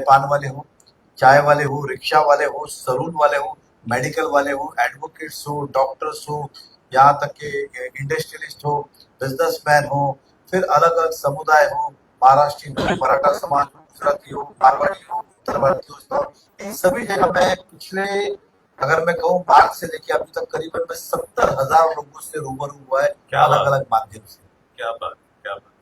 पान वाले हो, चाय वाले हो, रिक्शा वाले हो, सलून वाले हो, मेडिकल वाले हो, एडवोकेट्स हो, डॉक्टर्स हो, यहाँ तक के इंडस्ट्रियलिस्ट हो, बिजनेसमैन हो, फिर अलग अलग समुदाय हो, महाराष्ट्रियन हो, मराठा समाज हो, गुजराती हो, मारवाड़ी हो, उत्तर भारतीय हो, इन सभी जगह मैं पिछले, अगर मैं कहूँ मार्च से लेके अभी तक करीबन मैं 70,000 लोगों से रूबरू हुआ है, अलग अलग माध्यम से। क्या बात, क्या बात।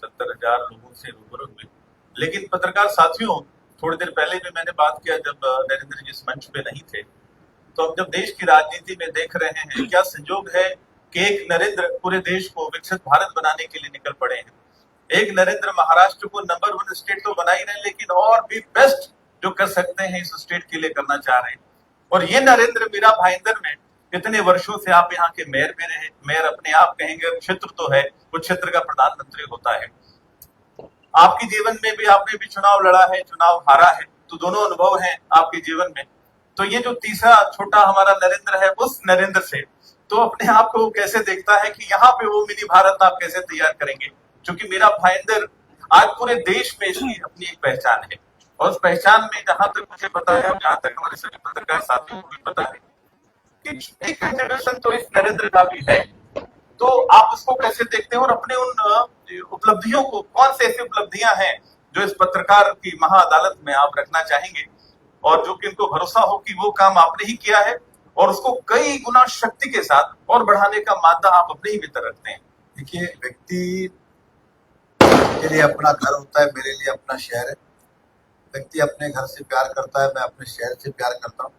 70,000 लोगों से रूबरू हुए। लेकिन पत्रकार साथियों, थोड़ी देर पहले भी मैंने बात किया जब नरेंद्र जी इस मंच पे नहीं थे, तो हम जब देश की राजनीति में देख रहे हैं, क्या संजोग है कि एक नरेंद्र पूरे देश को विकसित भारत बनाने के लिए निकल पड़े हैं। एक नरेंद्र महाराष्ट्र को नंबर 1 स्टेट तो बना ही रहे, लेकिन और भी बेस्ट जो कर सकते हैं इस स्टेट के लिए करना चाह रहे हैं। और ये नरेंद्र मीरा भाईंदर में इतने वर्षों से आप यहाँ के मेयर में रहे, मेयर अपने आप कहेंगे, क्षेत्र तो है, उस क्षेत्र का प्रधानमंत्री होता है। आपके जीवन में भी आपने भी चुनाव लड़ा है, चुनाव हारा है, तो दोनों अनुभव हैं आपके जीवन में। तो ये जो तीसरा छोटा हमारा नरेंद्र है, उस नरेंद्र से तो अपने आप को कैसे देखता है कि यहाँ पे वो मिनी भारत आप कैसे तैयार करेंगे, क्योंकि मीरा भाईंदर आज पूरे देश में इसकी अपनी एक पहचान है। और उस पहचान में जहां तक मुझे पता है, जहां तक हमारे सभी पत्रकार साथियों को भी पता है कि एक जनरेशन तो इस नरेंद्र का भी है। तो आप उसको कैसे देखते हैं और अपने उन उपलब्धियों को, कौन से ऐसी उपलब्धियां हैं जो इस पत्रकार की महाअदालत में आप रखना चाहेंगे और जो कि इनको भरोसा हो कि वो काम आपने ही किया है और उसको कई गुना शक्ति के साथ और बढ़ाने का मादा आप अपने ही भीतर रखते हैं। देखिए, व्यक्ति के लिए अपना घर होता है, मेरे लिए अपना शहर है। व्यक्ति अपने घर से प्यार करता है, मैं अपने शहर से प्यार करता हूँ।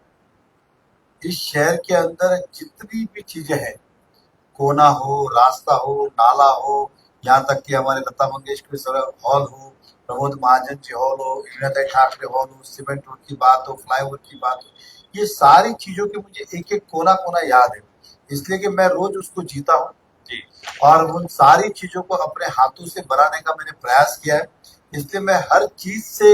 इस शहर के अंदर जितनी भी चीजें हैं, कोना हो, रास्ता हो, नाला हो, यहाँ तक कि हमारे लता मंगेशकर हॉल हो, प्रमोद महाजन जी हॉल हो, विनोद ठाकरे हॉल हो, सीमेंट रोड की बात हो, फ्लाईओवर की बात हो, ये सारी चीजों के मुझे एक एक कोना कोना याद है, इसलिए कि मैं रोज उसको जीता हूँ और उन सारी चीजों को अपने हाथों से बनाने का मैंने प्रयास किया है। इसलिए मैं हर चीज से,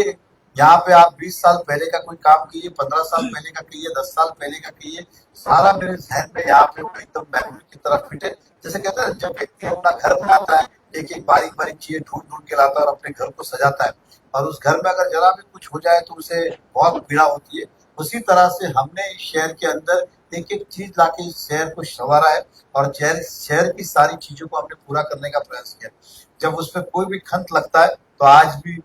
यहाँ पे आप 20 साल पहले का कोई काम कीजिए, 15 साल पहले का कीजिए, 10 साल पहले का कीजिए, सारा मेरे जहन में यहाँ पे एकदम मेमोरी की तरफ फिट है। जैसे कहते हैं जब व्यक्ति अपना घर बनाता है, एक एक बारीक बारीक चीजें ढूंढ ढूंढ के लाता है और अपने घर को सजाता है, और उस घर में अगर जरा भी कुछ हो जाए तो उसे बहुत पीड़ा होती है। उसी तरह से हमने इस शहर के अंदर एक एक चीज लाके इस शहर को संवारा है और शहर की सारी चीजों को हमने पूरा करने का प्रयास किया। जब उसमें कोई भी खंत लगता है तो आज भी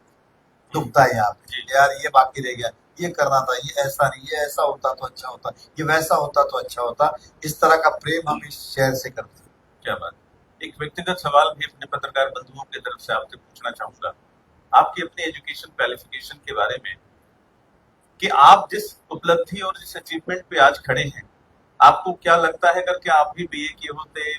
दुखता है यहाँ पे, यार ये बाकी रह गया, ये करना था, ये ऐसा नहीं, ये ऐसा होता तो अच्छा होता, ये वैसा होता तो अच्छा होता। इस तरह का प्रेम हम इस शहर से करते हैं। क्या बात। एक व्यक्तिगत सवाल भी अपने पत्रकार बंधुओं की तरफ से आपसे पूछना चाहूंगा, आपकी अपनी एजुकेशन क्वालिफिकेशन के बारे में, कि आप जिस उपलब्धि और जिस अचीवमेंट पे आज खड़े हैं, आपको क्या लगता है अगर आप भी बीए किए होते,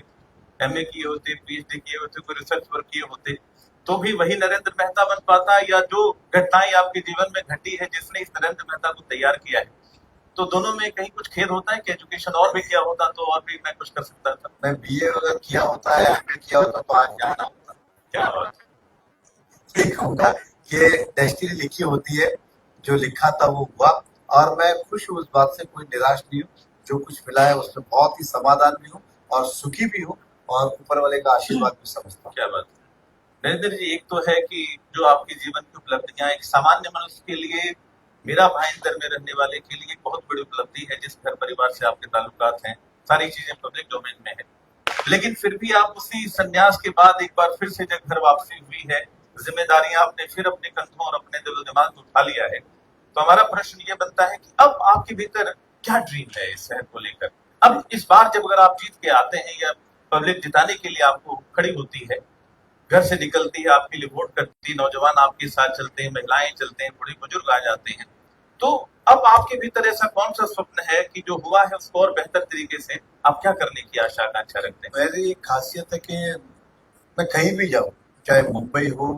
एमए किए होते, पीएचडी किए होते, कोई रिसर्च वर्क किए होते, तो भी वही नरेंद्र मेहता बन पाता, या जो घटनाएं आपके जीवन में घटी है जिसने इस नरेंद्र मेहता को तैयार किया है, तो दोनों में कहीं कुछ खेद होता है कि एजुकेशन और भी किया होता तो और भी मैं कुछ कर सकता था। मैं बीए अगर किया होता है, एमए किया होता तो आज जाना होता। क्या बात। ये कहूंगा कि डेस्टिनी लिखी होती है, जो लिखा था वो हुआ, और मैं खुश हूँ उस बात से, कोई निराश नहीं हूँ। जो कुछ मिला है उसमें बहुत ही समाधान भी हूँ और सुखी भी हूँ और ऊपर वाले का आशीर्वाद भी समझता हूँ। क्या बात। नरेंद्र जी, एक तो है कि जो आपके जीवन की उपलब्धियां एक सामान्य मनुष्य के लिए, मीरा भाईंदर में रहने वाले के लिए बहुत बड़ी उपलब्धि है, जिस घर परिवार से आपके ताल्लुकात हैं, सारी चीजें पब्लिक डोमेन में है, लेकिन फिर भी आप उसी संन्यास के बाद एक बार फिर से जब घर वापसी हुई है, जिम्मेदारियां आपने फिर अपने कंधों और अपने दिलो दिमाग में उठा लिया है, तो हमारा प्रश्न ये बनता है कि अब आपके भीतर क्या ड्रीम है इस शहर को लेकर। अब इस बार जब अगर आप जीत के आते हैं या पब्लिक जिताने के लिए आपको खड़ी होती है, घर से निकलती है, आपके लिए वोट करती है, नौजवान आपके साथ चलते हैं, महिलाएं चलते हैं, बूढ़े बुजुर्ग आ जाते हैं, तो अब आपके भीतर ऐसा कौन सा स्वप्न है कि जो हुआ है उसको और बेहतर तरीके से आप क्या करने की आशा आकांक्षा रखते हैं? मेरी खासियत है कि मैं कहीं भी जाऊँ, चाहे मुंबई हो,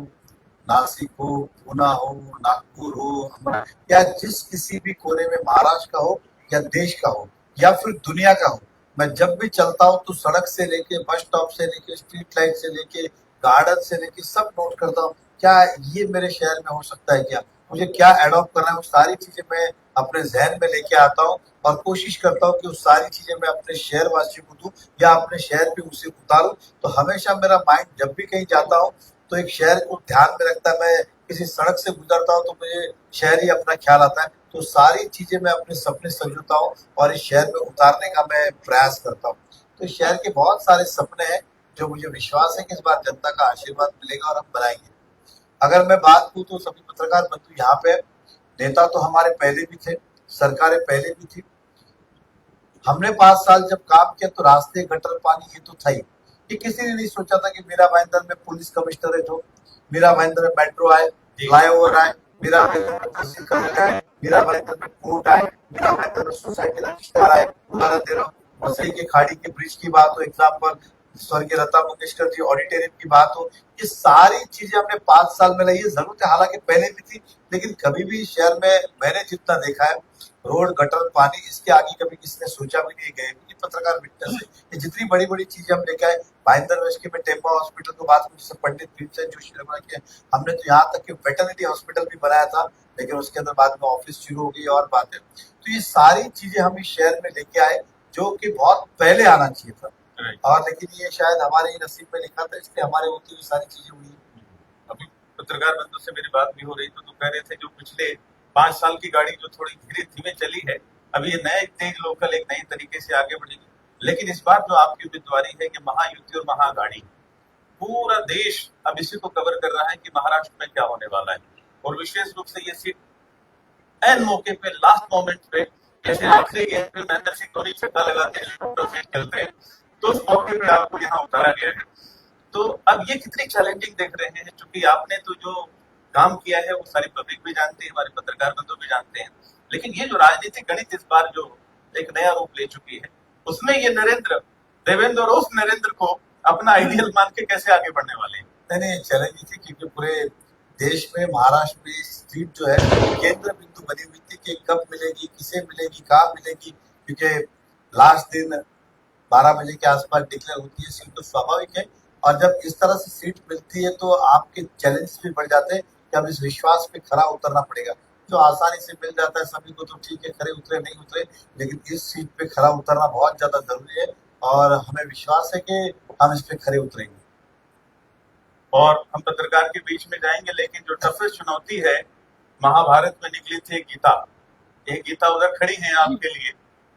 नासिक हो, पूना हो, नागपुर हो, या जिस किसी भी कोने में, महाराष्ट्र का हो या देश का हो या फिर दुनिया का हो, मैं जब भी चलता हूँ तो सड़क से लेके, बस स्टॉप से लेके, स्ट्रीट लाइट से लेके, गार्डन से लेके सब नोट करता हूँ, क्या ये मेरे शहर में हो सकता है, क्या मुझे क्या एडॉप्ट करना है, वो सारी चीजें मैं अपने जहन में लेके आता हूँ और कोशिश करता हूँ कि वो सारी चीजें मैं अपने शहर वासियों को दूं या अपने शहर पे उसे उतारूं। तो हमेशा मेरा माइंड जब भी कहीं जाता हूँ तो एक शहर को ध्यान में रखता है। मैं किसी सड़क से गुजरता हूँ तो मुझे शहर ही अपना ख्याल आता है। तो सारी चीजें मैं अपने सपने संजोता हूँ और इस शहर में उतारने का मैं प्रयास करता हूँ। तो इस शहर के बहुत सारे सपने हैं जो मुझे विश्वास है कि इस बार जनता का आशीर्वाद मिलेगा और हम बनाएंगे। अगर मैं बात करूं तो सभी पत्रकार बंधु यहाँ पे, नेता तो हमारे पहले भी थे, सरकारें पहले भी थी। हमने 5 साल जब काम किया तो रास्ते, गटर, पानी ये तो था ही। ये किसी ने नहीं सोचा था कि मीरा भाईंदर में पुलिस कमिश्नरेट हो, मीरा भाईंदर में मेट्रो आए, फ्लाईओवर आए, मीरा भाईंदर में तहसील कलेक्टर आए, मीरा भाईंदर में कोर्ट आए, मीरा भाईंदर में सोसाइटी रजिस्ट्रार आए। उदाहरण दे रहा हूँ, वसई के खाड़ी के ब्रिज की बात हो, एग्जाम्पल स्वर्गीय लता मंगेशकर जी ऑडिटोरियम की बात हो, ये सारी चीजें हमने 5 साल में लाई है। जरूरत है हालांकि पहले भी थी, लेकिन कभी भी शहर में मैंने जितना देखा है, रोड, गटर, पानी, इसके आगे कभी किसी ने सोचा भी नहीं, गए भी पत्रकार विटनेस है। ये जितनी बड़ी बड़ी चीजें हम लेके आए, भाईंदर वेस्ट में टेम्पा हॉस्पिटल को बात जैसे पंडित भीमसेन जोशी ने बनाया, हमने तो यहाँ तक कि वेटरनरी हॉस्पिटल भी बनाया था, लेकिन उसके अंदर बाद में ऑफिस शुरू हो गई और बातें। तो ये सारी चीजें हम इस शहर में लेके आए जो कि बहुत पहले आना चाहिए था, और लेकिन ये शायद हमारे ही नसीब में लिखा था, इसलिए हमारे होती हुई सारी चीजें हुई। अभी पत्रकार बंधु से मेरी बात भी हो रही तो कह रहे थे जो पिछले 5 साल की गाड़ी जो थोड़ी धीरे धीमे चली है, अभी ये नए तेज लोकल एक नई तरीके से आगे बढ़ेगी। लेकिन इस बार जो आपकी उम्मीदवारी है कि महायुति और महागाड़ी, पूरा देश अब इसी को कवर कर रहा है कि महाराष्ट्र में क्या होने वाला है, और विशेष रूप से ये सीट एन मौके पे, लास्ट मोमेंट पे, जैसे आखिरी गेंद पे महेंद्र सिंह धोनी छक्का लगाते हैं खेलते हैं, तो उस मौके पे आपको यहाँ उतारा गया है। तो अब ये कितनी चैलेंजिंग देख रहे हैं, क्योंकि आपने तो जो काम किया है वो सारी पब्लिक भी जानती है, हमारे पत्रकार बंधु भी जानते हैं, लेकिन ये जो राजनीतिक गणित इस बार जो एक नया रूप ले चुकी है, उसमें ये नरेंद्र, देवेंद्र और उस नरेंद्र को अपना आइडियल मान के कैसे आगे बढ़ने वाले हैं? नहीं, चैलेंज थी क्योंकि पूरे देश में महाराष्ट्र में सीट जो है केंद्र बिंदु बनी हुई थी कि कब मिलेगी, किसे मिलेगी, कहाँ मिलेगी, क्योंकि लास्ट दिन 12 बजे के आसपास डिक्लेयर होती है सीट, तो स्वाभाविक है। और जब इस तरह से सीट मिलती है तो आपके चैलेंज भी बढ़ जाते हैं कि अब इस विश्वास पे खरा उतरना पड़ेगा। जो आसानी से मिल जाता है सभी को तो ठीक है, खरे उतरे नहीं उतरे, लेकिन इस सीट पे खरा उतरना बहुत ज्यादा जरूरी है और हमें विश्वास है कि हम इस पे खरे उतरेंगे। और हम पत्रकार के बीच में जाएंगे, लेकिन जो टफेस्ट चुनौती है, महाभारत में निकली थी गीता, एक गीता उधर खड़ी है आपके लिए,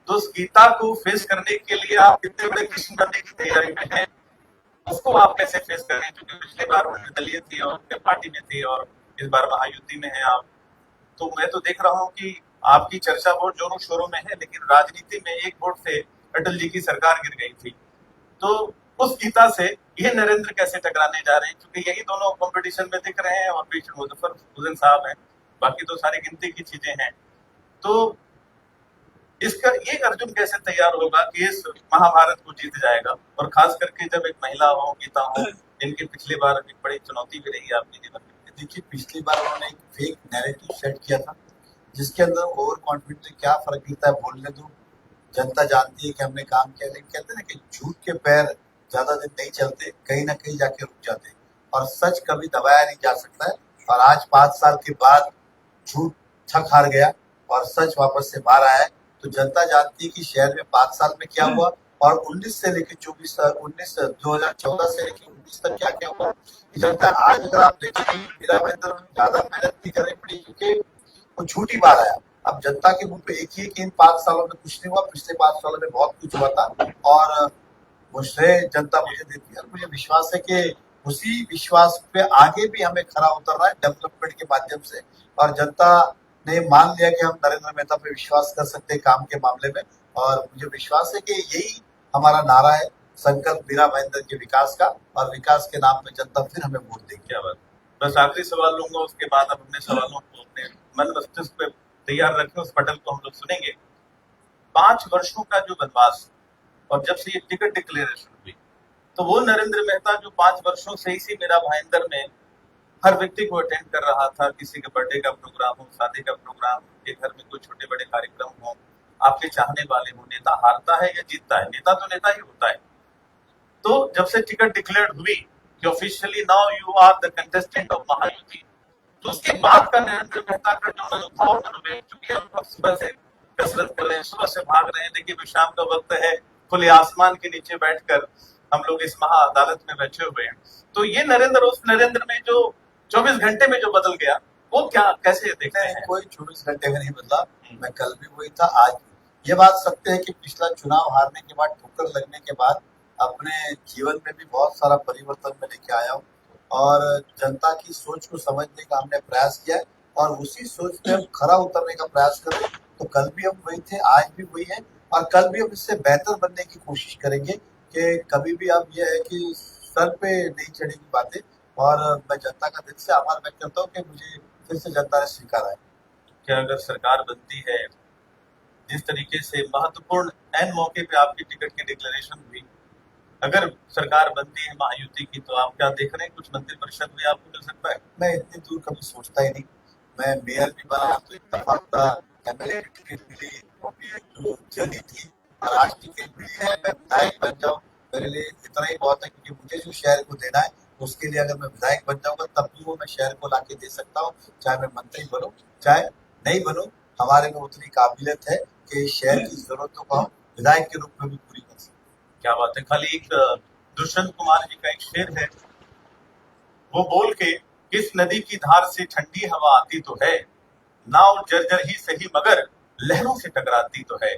तो उस गीता को फेस करने के लिए आप कितने बड़े कृष्ण बनने की तैयारी में हैं, उसको आप कैसे फेस कर रहे हैं? क्योंकि पिछले बार निर्दलीय थी और पार्टी में थी, और इस बार महायुति में है आप, तो मैं तो देख रहा हूँ कि आपकी चर्चा बहुत जोरों शोरों में है, लेकिन राजनीति में एक वोट से अटल जी की सरकार गिर गई थी। तो उस गीता से ये नरेंद्र कैसे टकराने जा रहे हैं, क्योंकि यही दोनों कंपटीशन में दिख रहे हैं और बीच में मुजफ्फर हुसैन साहब हैं, बाकी तो सारी गिनती की चीजें हैं। तो इसका ये अर्जुन कैसे तैयार होगा कि इस महाभारत को जीत जाएगा, और खास करके जब एक महिला हो, गीता हो, इनकी पिछली बार एक बड़ी चुनौती भी रही आपके जीवन में। देखिए, पिछली बार उन्होंने एक फेक नैरेटिव सेट किया था जिसके अंदर ओवर कॉन्फिडेंस क्या फर्क गिरता है, बोलने दो, जनता जानती है कि हमने काम किया। लेकिन कहते हैं ना कि झूठ के पैर ज्यादा दिन नहीं चलते, कहीं ना कहीं जाके रुक जाते हैं, और सच कभी दबाया नहीं जा सकता है। और आज 5 साल के बाद झूठ थक हार गया और सच वापस से बाहर आया है, तो जनता जानती है कि शहर में 5 साल में क्या हुआ, और 19 से लेकर 2014 से लेकर 19 तक क्या क्या हुआ। जनता आज अगर आप देखें, मीरा भाईंदर ज्यादा मेहनत नहीं करनी पड़ी क्योंकि वो झूठ ही बाहर आया। अब जनता के मुंह पे एक ही है कि इन 5 सालों में कुछ नहीं हुआ, पिछले 5 सालों में बहुत कुछ हुआ था, और मुझे जनता मुझे देती है। मुझे विश्वास है कि उसी विश्वास पे आगे भी हमें खरा उतरना है डेवलपमेंट के माध्यम से, और जनता ने मान लिया कि हम नरेंद्र मेहता पे विश्वास कर सकते हैं काम के मामले में, और मुझे विश्वास है कि यही हमारा नारा है, संकल्प मीरा भाईंदर के विकास का, और विकास के नाम पे जनता फिर हमें वोट देगी। क्या बात। बस आखिरी सवाल लूंगा, उसके बाद अब अपने सवालों को अपने मन मस्तिष्क पे तैयार रखें, उस पटल को हम लोग सुनेंगे। 5 वर्षों का जो वनवास, और जब से ये टिकट डिक्लेरेशन हुई, तो वो नरेंद्र मेहता जो 5 वर्षों से इसी मीरा भाईंदर में हर व्यक्ति को अटेंड कर रहा था, किसी के बर्थडे का प्रोग्राम हो, शादी का प्रोग्राम, के घर में कोई छोटे बड़े कार्यक्रम हो, आपके चाहने वाले हो, नेता हारता है या जीतता है, नेता तो नेता ही होता है। तो जब से टिकट डिक्लेयर हुई कि officially now you are the contestant of Mahayuti, तो उसके बाद का नरेंद्र मेहता का जो मनोभाव, चूंकि हम सुबह से कसरत कर रहे हैं, सुबह से भाग रहे हैं, देखिए शाम का वक्त है, खुले आसमान के नीचे बैठकर हम लोग इस महा अदालत में बैठे हुए हैं। तो ये नरेंद्र उस नरेंद्र में जो 24 घंटे में जो बदल गया, वो क्या कैसे देखते नहीं, हैं? कोई 24 घंटे में नहीं बदला। मैं कल भी वही था, आज भी। ये बात सत्य है कि पिछला चुनाव हारने के बाद, ठोकर लगने के बाद अपने जीवन में भी बहुत सारा परिवर्तन मैं लेके आया हूँ और जनता की सोच को समझने का हमने प्रयास किया है और उसी सोच पे हम खरा उतरने का प्रयास करें। तो कल भी हम वही थे, आज भी वही है और कल भी हम इससे बेहतर बनने की कोशिश करेंगे कि कभी भी अब यह है कि सर पे नहीं चढ़ेगी बातें। और मैं जनता का दिल से आभार व्यक्त करता हूँ कि मुझे फिर से जनता ने स्वीकारा है। क्या अगर सरकार बनती है, जिस तरीके से महत्वपूर्ण एन मौके पे आपकी टिकट की डिक्लेरेशन हुई, अगर सरकार बनती है महायुति की, तो आप क्या देख रहे हैं कुछ मंत्रि परिषद में आपको मिल सकता है? मैं इतनी दूर कभी सोचता ही नहीं। मैं मेयर भी बना तो इत्तेफाक एमएलए की टिकट मिली, वो भी एक जर्नी थी और आज टिकट मिली है, मैं विधायक बन जाऊं मेरे लिए इतना ही बहुत है, क्योंकि मुझे जो शहर को देना है उसके लिए अगर मैं विधायक बन जाऊंगा तब भी वो मैं शहर को लाके दे सकता हूँ, चाहे मैं मंत्री बनूं चाहे नहीं बनूं। हमारे में उतनी काबिलियत है कि शहर की जरूरतों को हम विधायक के रूप में भी पूरी कर सकते। क्या बात है। खाली एक दुष्यंत कुमार जी का एक शेर है, वो बोल के, किस नदी की धार से ठंडी हवा आती तो है, नाव जर्जर ही सही मगर लहरों से टकराती तो है।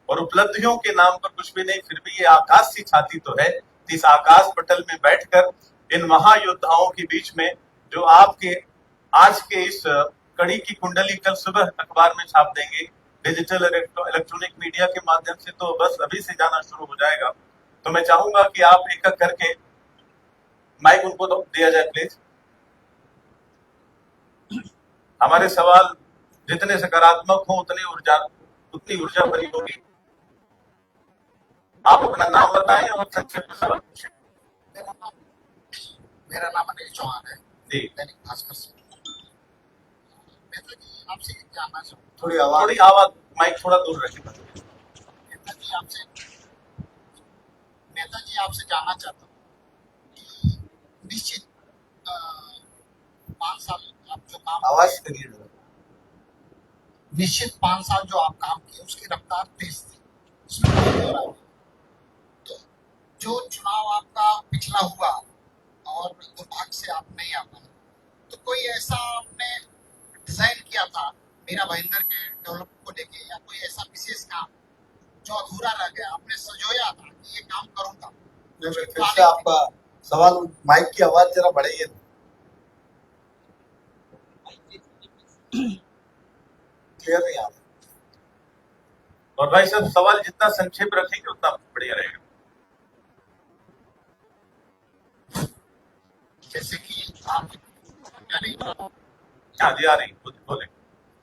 और उपलब्धियों के नाम पर कुछ भी नहीं, फिर भी ये आकाश सी छाती तो है। इस आकाश पटल में बैठकर इन महायोद्धाओं के बीच में, जो आपके आज के इस कड़ी की कुंडली कल सुबह अखबार में छाप देंगे, डिजिटल इलेक्ट्रॉनिक मीडिया के माध्यम से, तो बस अभी से जाना शुरू हो जाएगा। तो मैं चाहूंगा कि आप एक एक करके माइक उनको दिया जाए प्लीज। हमारे सवाल जितने सकारात्मक हो उतनी ऊर्जा भरी होगी। आप अपना नाम बताएं और संक्षेप में सवाल पूछें। मेरा नाम अनिल चौहान है, जी, दैनिक भास्कर से। नेता जी आपसे जानना चाहूँ, थोड़ी आवाज, माइक थोड़ा दूर रखिए। नेता जी आपसे जानना चाहता हूँ कि निश्चित 5 साल आप जो काम आवाज करिए जरा। निश्चित 5 साल जो आप काम किए उसकी रफ्तार तेज थी, उसमें कोई दो राय नहीं। तो जो चुनाव आपका पिछला हुआ और दुर्भाग्य से आप नहीं आ पाए, तो कोई ऐसा आपने डिजाइन किया था मीरा भाईंदर के डेवलप को लेके, या कोई ऐसा विशेष काम जो अधूरा रह गया, आपने संजोया था कि ये काम करूंगा? फिर से आपका सवाल, माइक की आवाज जरा बढ़ाइए। क्लियर नहीं आ रहा। और भाई साहब, सवाल जितना संक्षेप रखेंगे उतना बढ़िया रहेगा। जैसे कि आप हाँ जी, आ रही बोले।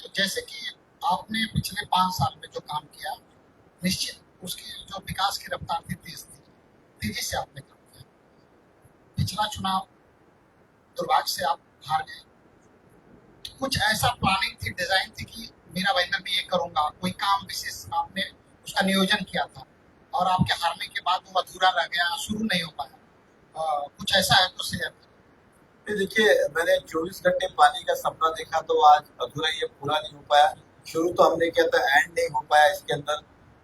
तो जैसे कि आपने पिछले 5 साल में जो काम किया, निश्चित उसकी जो विकास की रफ्तार थी तेजी से आपने काम किया। पिछला चुनाव दुर्भाग्य से आप हार गए, तो कुछ ऐसा प्लानिंग थी, डिजाइन थी कि मीरा भाईंदर में ये करूंगा, कोई काम विशेष आपने उसका नियोजन किया था और आपके हारने के बाद वो अधूरा रह गया, शुरू नहीं हो पाया, कुछ ऐसा है तो शेयर करें। देखिए, मैंने 24 घंटे पानी का सपना देखा तो आज अधूरा ये पूरा नहीं हो पाया। शुरू तो हमने किया था, एंड नहीं हो पाया इसके अंदर।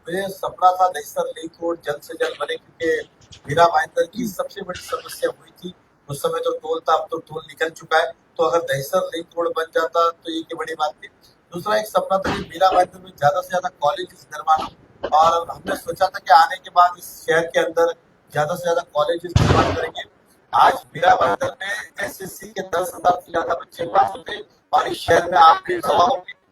मुझे सपना था दहिसर लिंक रोड जल्द से जल्द बने, क्योंकि मीरा भाईंदर की सबसे बड़ी समस्या हुई थी उस समय तो टोल था, अब तो टोल निकल चुका है। तो अगर दहिसर लिंक रोड बन जाता तो ये की बड़ी बात थी। दूसरा एक सपना था कि मीरा भाईंदर में ज्यादा से ज्यादा कॉलेज निर्माण हो, और हमने सोचा था कि आने के बाद इस शहर के अंदर ज्यादा से ज्यादा कॉलेज निर्माण करेंगे। आज मीरा भाईंदर में एसएससी के 10,000 से ज्यादा बच्चे पास होते हैं और इस शहर में आपके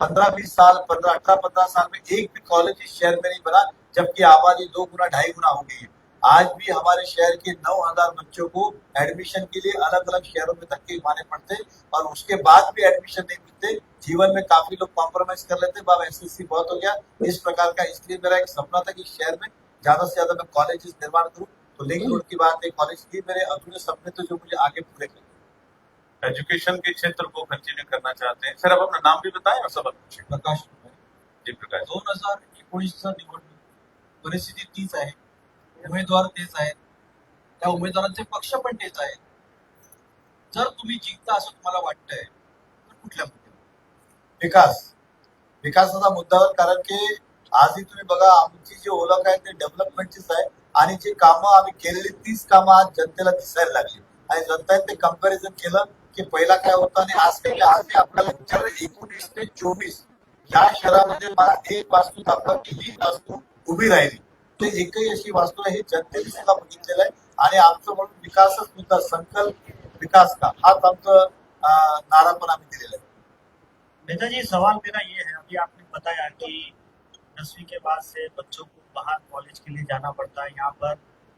15-20 साल, 18-15 साल में एक भी कॉलेज इस शहर में नहीं बना, जबकि आबादी 2 गुना 2.5 गुना हो गई है। आज भी हमारे शहर के 9,000 बच्चों को एडमिशन के लिए अलग अलग शहरों में धक्के मारने पड़ते और उसके बाद भी एडमिशन नहीं मिलते। जीवन में काफी लोग कॉम्प्रोमाइज कर लेते, बाबा एसएससी बहुत हो गया इस प्रकार का। इसलिए मेरा एक सपना था कि शहर में ज्यादा से ज्यादा मैं कॉलेजेस निर्माण करूं। तो लिंक रोड की बात है, कॉलेज की, मेरे अधूरे सपने तो जो मुझे आगे पूरे करने। एजुकेशन के क्षेत्र को कंटिन्यू करना चाहते हैं। सर, आप अपना नाम भी बताएं और सवाल पूछें। प्रकाश जी प्रकाश। 2019चा निवडणूक परिस्थिती तीच आहे, उमेदवार तेच आहेत, त्या उमेदवारांचे पक्ष पण तेच आहेत. जर तुम्ही जिंकता असं तुम्हाला वाटतंय तर कुठल्या मुद्द्यावर? विकासाचा मुद्द्यावर, कारण की आजही तुम्ही बघा आमची जी ओळख आहे ते डेव्हलपमेंटचीच आहे. आणि जी कामं आम्ही केलेली तीच कामं आज जनतेला दिसायला लागली आणि जनतेने ते कंपॅरिझन केलं की पहिला काय होतं आणि आज काय. आज मी आपल्याला विचारलं 19 ते 24 या शहरामध्ये मला एक वास्तू दाखवा ही वास्तू उभी राहिली. तर एकही अशी वास्तू आहे हे जनतेने सुद्धा बघितलेलं आहे आणि आमचं म्हणून विकासच मुद्दा संकल्प विकास का हाच आमचं नारा पण आम्ही दिलेला आहे. नेताजी, सवाल मेरा ये है, अभी आपने बताया कि 10वीं के बाद से बच्चों को बाहर कॉलेज के लिए जाना पड़ता है, यहाँ पर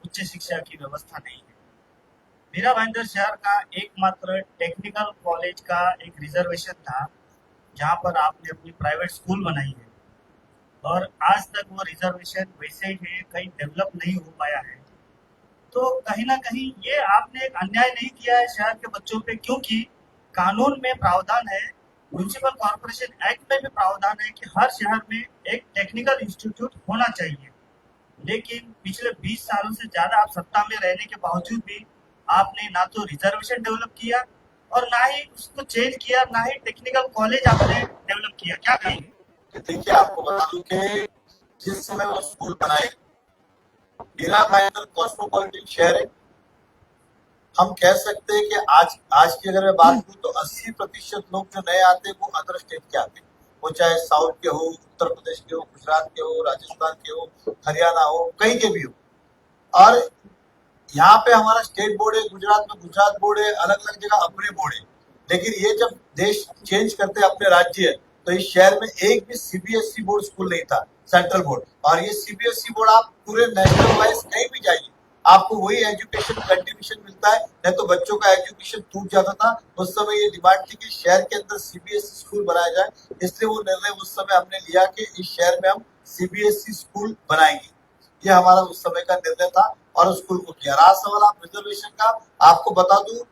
उच्च शिक्षा की व्यवस्था नहीं है। मीरा भाईंदर शहर का एकमात्र टेक्निकल कॉलेज का एक रिजर्वेशन था जहाँ पर आपने अपनी प्राइवेट स्कूल बनाई है और आज तक वो रिजर्वेशन वैसे ही है, कहीं डेवलप नहीं हो पाया है। तो कहीं ना कहीं ये आपने एक अन्याय नहीं किया है शहर के बच्चों पे, क्योंकि कानून में प्रावधान है, म्यूनिसिपल कॉर्पोरेशन एक्ट में भी प्रावधान है कि हर शहर में एक टेक्निकल इंस्टीट्यूट होना चाहिए। लेकिन पिछले 20 सालों से ज्यादा आप सत्ता में रहने के बावजूद भी आपने ना तो रिजर्वेशन डेवलप किया और ना ही उसको चेंज किया, ना ही टेक्निकल कॉलेज आपने डेवलप किया। क्या कहेंगे? देखिए, आपको बता दूं कि जिस समय वो स्कूल बनाए, मीरा भाईंदर कॉस्मोपॉलिटन शहर है। हम कह सकते हैं कि आज की अगर मैं बात करूं तो 80% लोग जो नए आते हैं वो अदर स्टेट के आते हैं, वो चाहे साउथ के हो, उत्तर प्रदेश के हो, गुजरात के हो, राजस्थान के हो, हरियाणा हो, कहीं के भी हो। और यहाँ पे हमारा स्टेट बोर्ड है, गुजरात में गुजरात बोर्ड है, अलग अलग जगह अपने बोर्ड है। लेकिन ये जब देश चेंज करते अपने राज्य, तो इस शहर में एक भी सीबीएसई बोर्ड स्कूल नहीं था, सेंट्रल बोर्ड। और ये सीबीएसई बोर्ड आप पूरे नेशनल वाइज कहीं भी जाइए, आपको वही एजुकेशन कंटिन्यूशन मिलता है, नहीं तो बच्चों का एजुकेशन टूट जाता था। उस समय ये डिमांड थी कि शहर के अंदर सीबीएसई स्कूल बनाया जाए, इसलिए वो निर्णय उस समय हमने लिया कि इस शहर में हम सीबीएसई स्कूल बनाएंगे। ये हमारा उस समय का निर्णय था और स्कूल को किया। रहा सवाल आप रिजर्वेशन का, आपको बता दूं,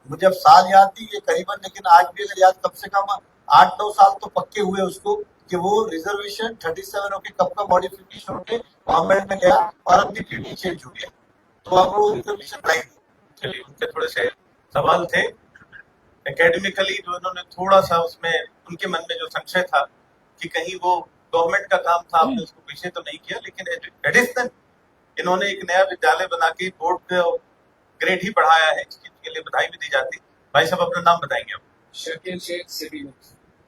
मुझे अब साल याद थी ये करीबन, लेकिन आज भी अगर याद, कम से कम 8-9 साल तो पक्के हुए उसको कि वो रिजर्वेशन 37 होके कब का मॉडिफिकेशन होके गवर्नमेंट में गया और अपनी पीटी चेंज हो गया, तो अब वो रिजर्वेशन नहीं। चलिए, उनके थोड़े से सवाल थे एकेडमिकली, जो इन्होंने थोड़ा सा उसमें उनके मन में जो संशय था कि कहीं वो गवर्नमेंट का काम था, आपने उसको पीछे तो नहीं किया, लेकिन एडिशनल इन्होंने एक नया विद्यालय बना के बोर्ड का ग्रेड ही बढ़ाया है, इसके लिए बधाई भी दी जाती। भाई साहब, अपना नाम बताएंगे आप? शकील शेख सिटी में।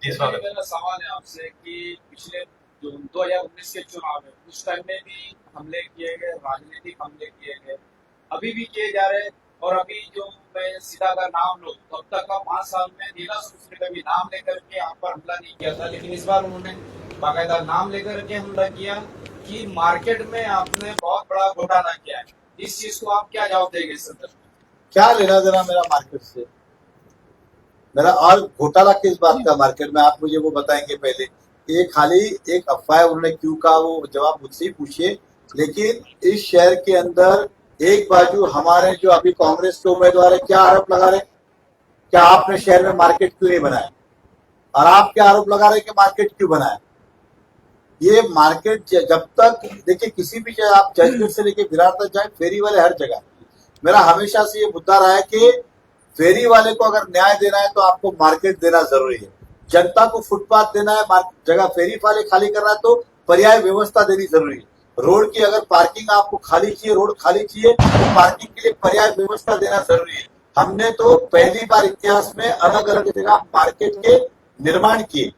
जी, स्वागत। मेरा सवाल है आपसे कि पिछले 2019 के चुनाव में उस टाइम में भी हमले किए गए, राजनीतिक हमले किए गए, अभी भी किए जा रहे। और अभी जो मैं सीधा का नाम लो तो अब तक का 5 साल में नीला सूत्री का भी नाम लेकर के यहाँ पर हमला नहीं किया था, लेकिन इस बार उन्होंने बाकायदा नाम लेकर के हमला किया कि मार्केट में आपने बहुत बड़ा घोटाला किया है। इस चीज को आप क्या जवाब देंगे इस संदर्भ में? क्या लेना देना मेरा मार्केट से, मेरा और घोटाला किस बात का मार्केट में, आप मुझे वो बताएंगे पहले। ये खाली एक अफवाह उन्होंने क्यों कहा, वो जवाब मुझसे ही पूछिए। लेकिन इस शहर के अंदर एक बाजू हमारे जो अभी कांग्रेस के उम्मीदवार है, क्या आरोप लगा रहे, क्या आपने शहर में मार्केट क्यों नहीं बनाया, और आप क्या आरोप लगा रहे कि मार्केट क्यों बनाया। ये मार्केट जब तक, देखिए किसी भी जगह आप जजमेंट से लेके विरार तक जाए, फेरी वाले हर जगह, मेरा हमेशा से ये मुद्दा रहा है कि फेरी वाले को अगर न्याय देना है तो आपको मार्केट देना जरूरी है। जनता को फुटपाथ देना है, जगह फेरी वाले खाली करना है तो पर्याय व्यवस्था देनी जरूरी है। रोड की अगर पार्किंग आपको खाली चाहिए, रोड खाली चाहिए, तो पार्किंग के लिए पर्याय व्यवस्था देना जरूरी है। हमने तो पहली बार इतिहास में अलग अलग जगह मार्केट के निर्माण किए।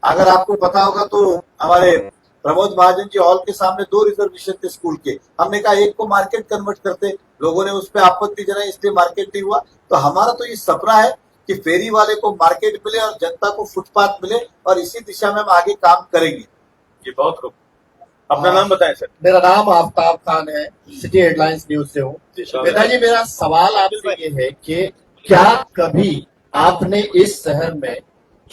अगर आपको पता होगा तो हमारे प्रमोद महाजन जी हॉल के सामने 2 रिजर्वेशन थे स्कूल के, हमने कहा एक को मार्केट कन्वर्ट करते, लोगों ने उस पर आपत्ति जनाई, इसलिए मार्केट नहीं हुआ। तो हमारा तो ये सपना है कि फेरी वाले को मार्केट मिले और जनता को फुटपाथ मिले, और इसी दिशा में हम आगे काम करेंगे। जी, बहुत खूब। अपना नाम बताएं सर। मेरा नाम आफ्ताब खान है, सिटी हेडलाइंस न्यूज से हूँ। नेताजी, मेरा सवाल आपसे ये है कि क्या कभी आपने इस शहर में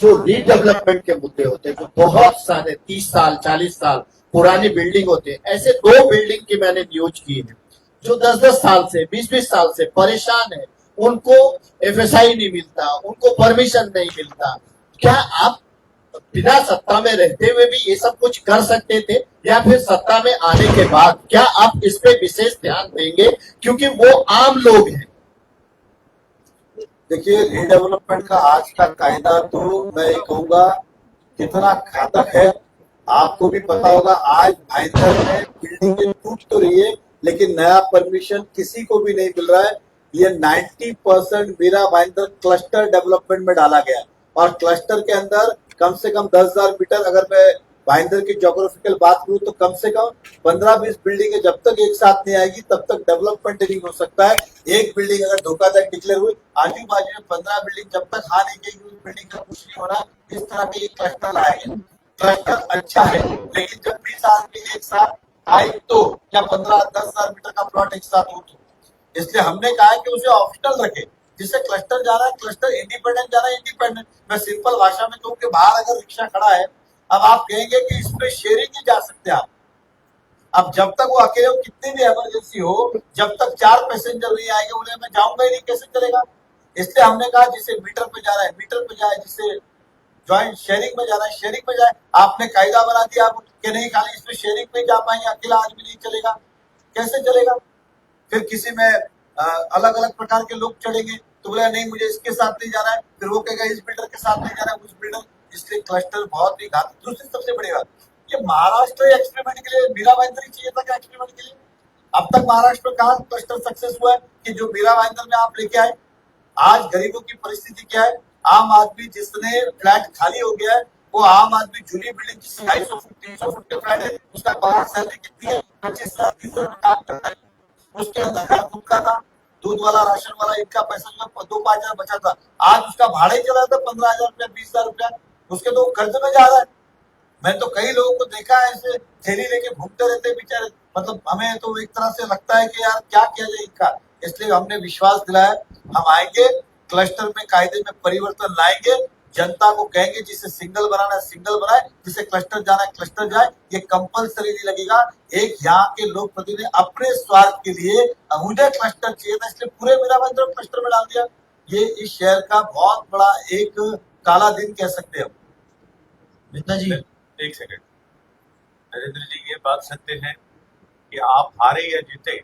जो रीडेवलपमेंट के मुद्दे होते हैं, जो बहुत सारे 30 साल 40 साल पुरानी बिल्डिंग होते हैं, ऐसे 2 बिल्डिंग की मैंने न्यूज की है जो 10-10 साल से 20-20 साल से परेशान है, उनको एफएसआई नहीं मिलता, उनको परमिशन नहीं मिलता। क्या आप बिना सत्ता में रहते हुए भी ये सब कुछ कर सकते थे, या फिर सत्ता में आने के बाद क्या आप इस पे विशेष ध्यान देंगे, क्योंकि वो आम लोग हैं? देखिए, रीडेवलपमेंट का आज का कायदा तो मैं ये कहूंगा कितना घातक है, आपको भी पता होगा। आज भाईंदर में बिल्डिंगें टूट तो रही है, लेकिन नया परमिशन किसी को भी नहीं मिल रहा है। ये 90% मीरा भाईंदर क्लस्टर डेवलपमेंट में डाला गया है और क्लस्टर के अंदर कम से कम 10,000 मीटर, अगर मैं भाईंदर की ज्योग्राफिकल बात करूं तो कम से कम 15-20 बिल्डिंगें जब तक एक साथ नहीं आएगी तब तक डेवलपमेंट नहीं हो सकता है। एक बिल्डिंग अगर धोखाधड़ी डिक्लेयर हुई, आजू बाजू में 15 बिल्डिंग जब तक हाँ नहीं कहेगी उस बिल्डिंग का कुछ नहीं होना। इस तरह के क्लस्टर लाए गए। क्लस्टर अच्छा है, लेकिन जब 20 आदमी एक साथ आए तो या 15-10,000 मीटर का प्लॉट एक साथ हो तो, इसलिए हमने कहा कि उसे ऑप्शनल रखे। जिससे क्लस्टर जाना है क्लस्टर, इंडिपेंडेंट जाना है इंडिपेंडेंट। मैं सिंपल भाषा में कहूँ कि बाहर अगर रिक्शा खड़ा है, अब आप कहेंगे कि इसमें शेयरिंग ही जा सकते हैं आप। अब जब तक वो अकेले हो, कितनी भी इमरजेंसी हो, जब तक 4 पैसेंजर नहीं आएंगे बोले मैं जाऊंगा ही नहीं, कैसे चलेगा। इसलिए हमने कहा जिसे मीटर पे जा रहा है मीटर पे जाए, जिसे ज्वाइंट शेयरिंग में जाना है शेयरिंग में जाए। आपने कायदा बना दिया आप कि नहीं खाली इसमें शेयरिंग में जा पाएंगे, अकेला आदमी नहीं चलेगा, कैसे चलेगा। फिर किसी में अलग अलग प्रकार के लोग चढ़ेंगे तो बोला नहीं मुझे इसके साथ नहीं जाना है, फिर वो कहेगा इस बिल्डर के साथ नहीं जाना है, उस बिल्डर। इसलिए क्लस्टर बहुत ही घातक। दूसरी सबसे बड़ी बात, ये महाराष्ट्र एक्सपेरिमेंट के लिए मीरा भाईंदर ही चाहिए था क्या एक्सपेरिमेंट के लिए। अब तक महाराष्ट्र में कहाँ क्लस्टर सक्सेस हुआ है कि जो मीरा भाईंदर में आप लेके आए। आज गरीबों की परिस्थिति क्या है, आम आदमी जिसने फ्लैट खाली हो गया है, वो आम आदमी झूली बिल्डिंग 250 फुट 300 फुट के फ्लैट है, उसका बाहर सैलरी कितनी है, 25,000 काम करता है। उसके अंदर घर खुद का था, दूध वाला राशन वाला, इनका पैसा जो 2-5 हजार बचा था, आज उसका भाड़े ही चला था 15,000 रुपया 20,000 रुपया, उसके तो कर्ज में जा रहा है। मैं तो कई लोगों को देखा है ऐसे थैली लेके घूमते रहते बेचारे। मतलब हमें तो एक तरह से लगता है कि यार क्या किया जाए इनका। इसलिए हमने विश्वास दिलाया हम आएंगे, क्लस्टर में कायदे में परिवर्तन लाएंगे, जनता को कहेंगे जिसे सिंगल बनाना है सिंगल बनाए, जिसे क्लस्टर जाना है क्लस्टर जाए। ये कंपलसरी नहीं लगेगा। एक यहाँ के लोक प्रतिनिधि अपने स्वार्थ के लिए मुझे क्लस्टर चाहिए था इसलिए पूरे मीरा भाईंदर क्लस्टर में डाल दिया। ये इस शहर का बहुत बड़ा एक काला दिन कह सकते हैं। नेताजी एक सेकंड नरेंद्र जी, ये बात सत्य है कि आप हारे या जीते,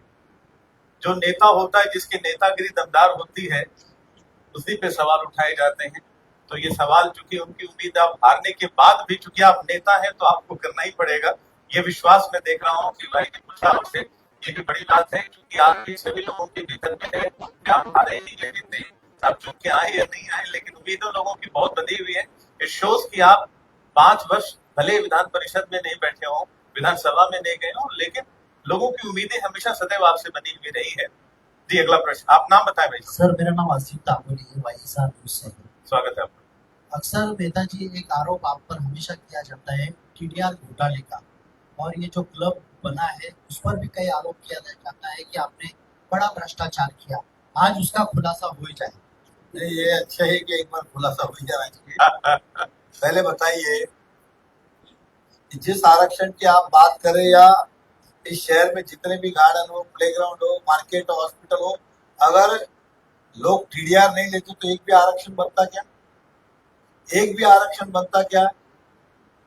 जो नेता होता है जिसकी नेतागिरी दमदार होती है उसी पे सवाल उठाए जाते हैं। तो ये सवाल चूंकि उनकी उम्मीद आप हारने के बाद भी, चूंकि आप नेता हैं तो आपको करना ही पड़ेगा। ये विश्वास मैं देख रहा हूँ कि भाई ने पूछा आपसे, ये भी बड़ी बात है क्योंकि आपके सभी लोगों के भीतर में है कि आप हारे नहीं, लेकिन नहीं आप चुनके आए या नहीं आए, लेकिन उम्मीदें लोगों की बहुत बंधी हुई है। इट शोज कि आप 5 वर्ष भले विधान परिषद में नहीं बैठे हों, विधानसभा में नहीं गए हों, लेकिन लोगों की उम्मीदें हमेशा सदैव आपसे बनी हुई रही है। जी अगला प्रश्न, आप नाम बताएं भाई। सर मेरा नाम आसिफ ताकोली है, वाईएसआर न्यूज से। स्वागत है आपका। अक्सर नेताजी एक आरोप आप पर हमेशा किया जाता है टीडीआर घोटाले का, और ये जो क्लब बना है उस पर भी कई आरोप किया जाता है कि आपने बड़ा भ्रष्टाचार किया। आज उसका खुलासा हो ही जाए। नहीं, ये अच्छा है कि एक बार खुलासा हो जाना चाहिए। पहले बताइए जिस आरक्षण की आप बात करें या इस शहर में जितने भी गार्डन हो, प्लेग्राउंड हो, मार्केट हो, हॉस्पिटल हो, अगर लोग टीडीआर नहीं लेते तो एक भी आरक्षण बनता क्या? एक भी आरक्षण बनता क्या?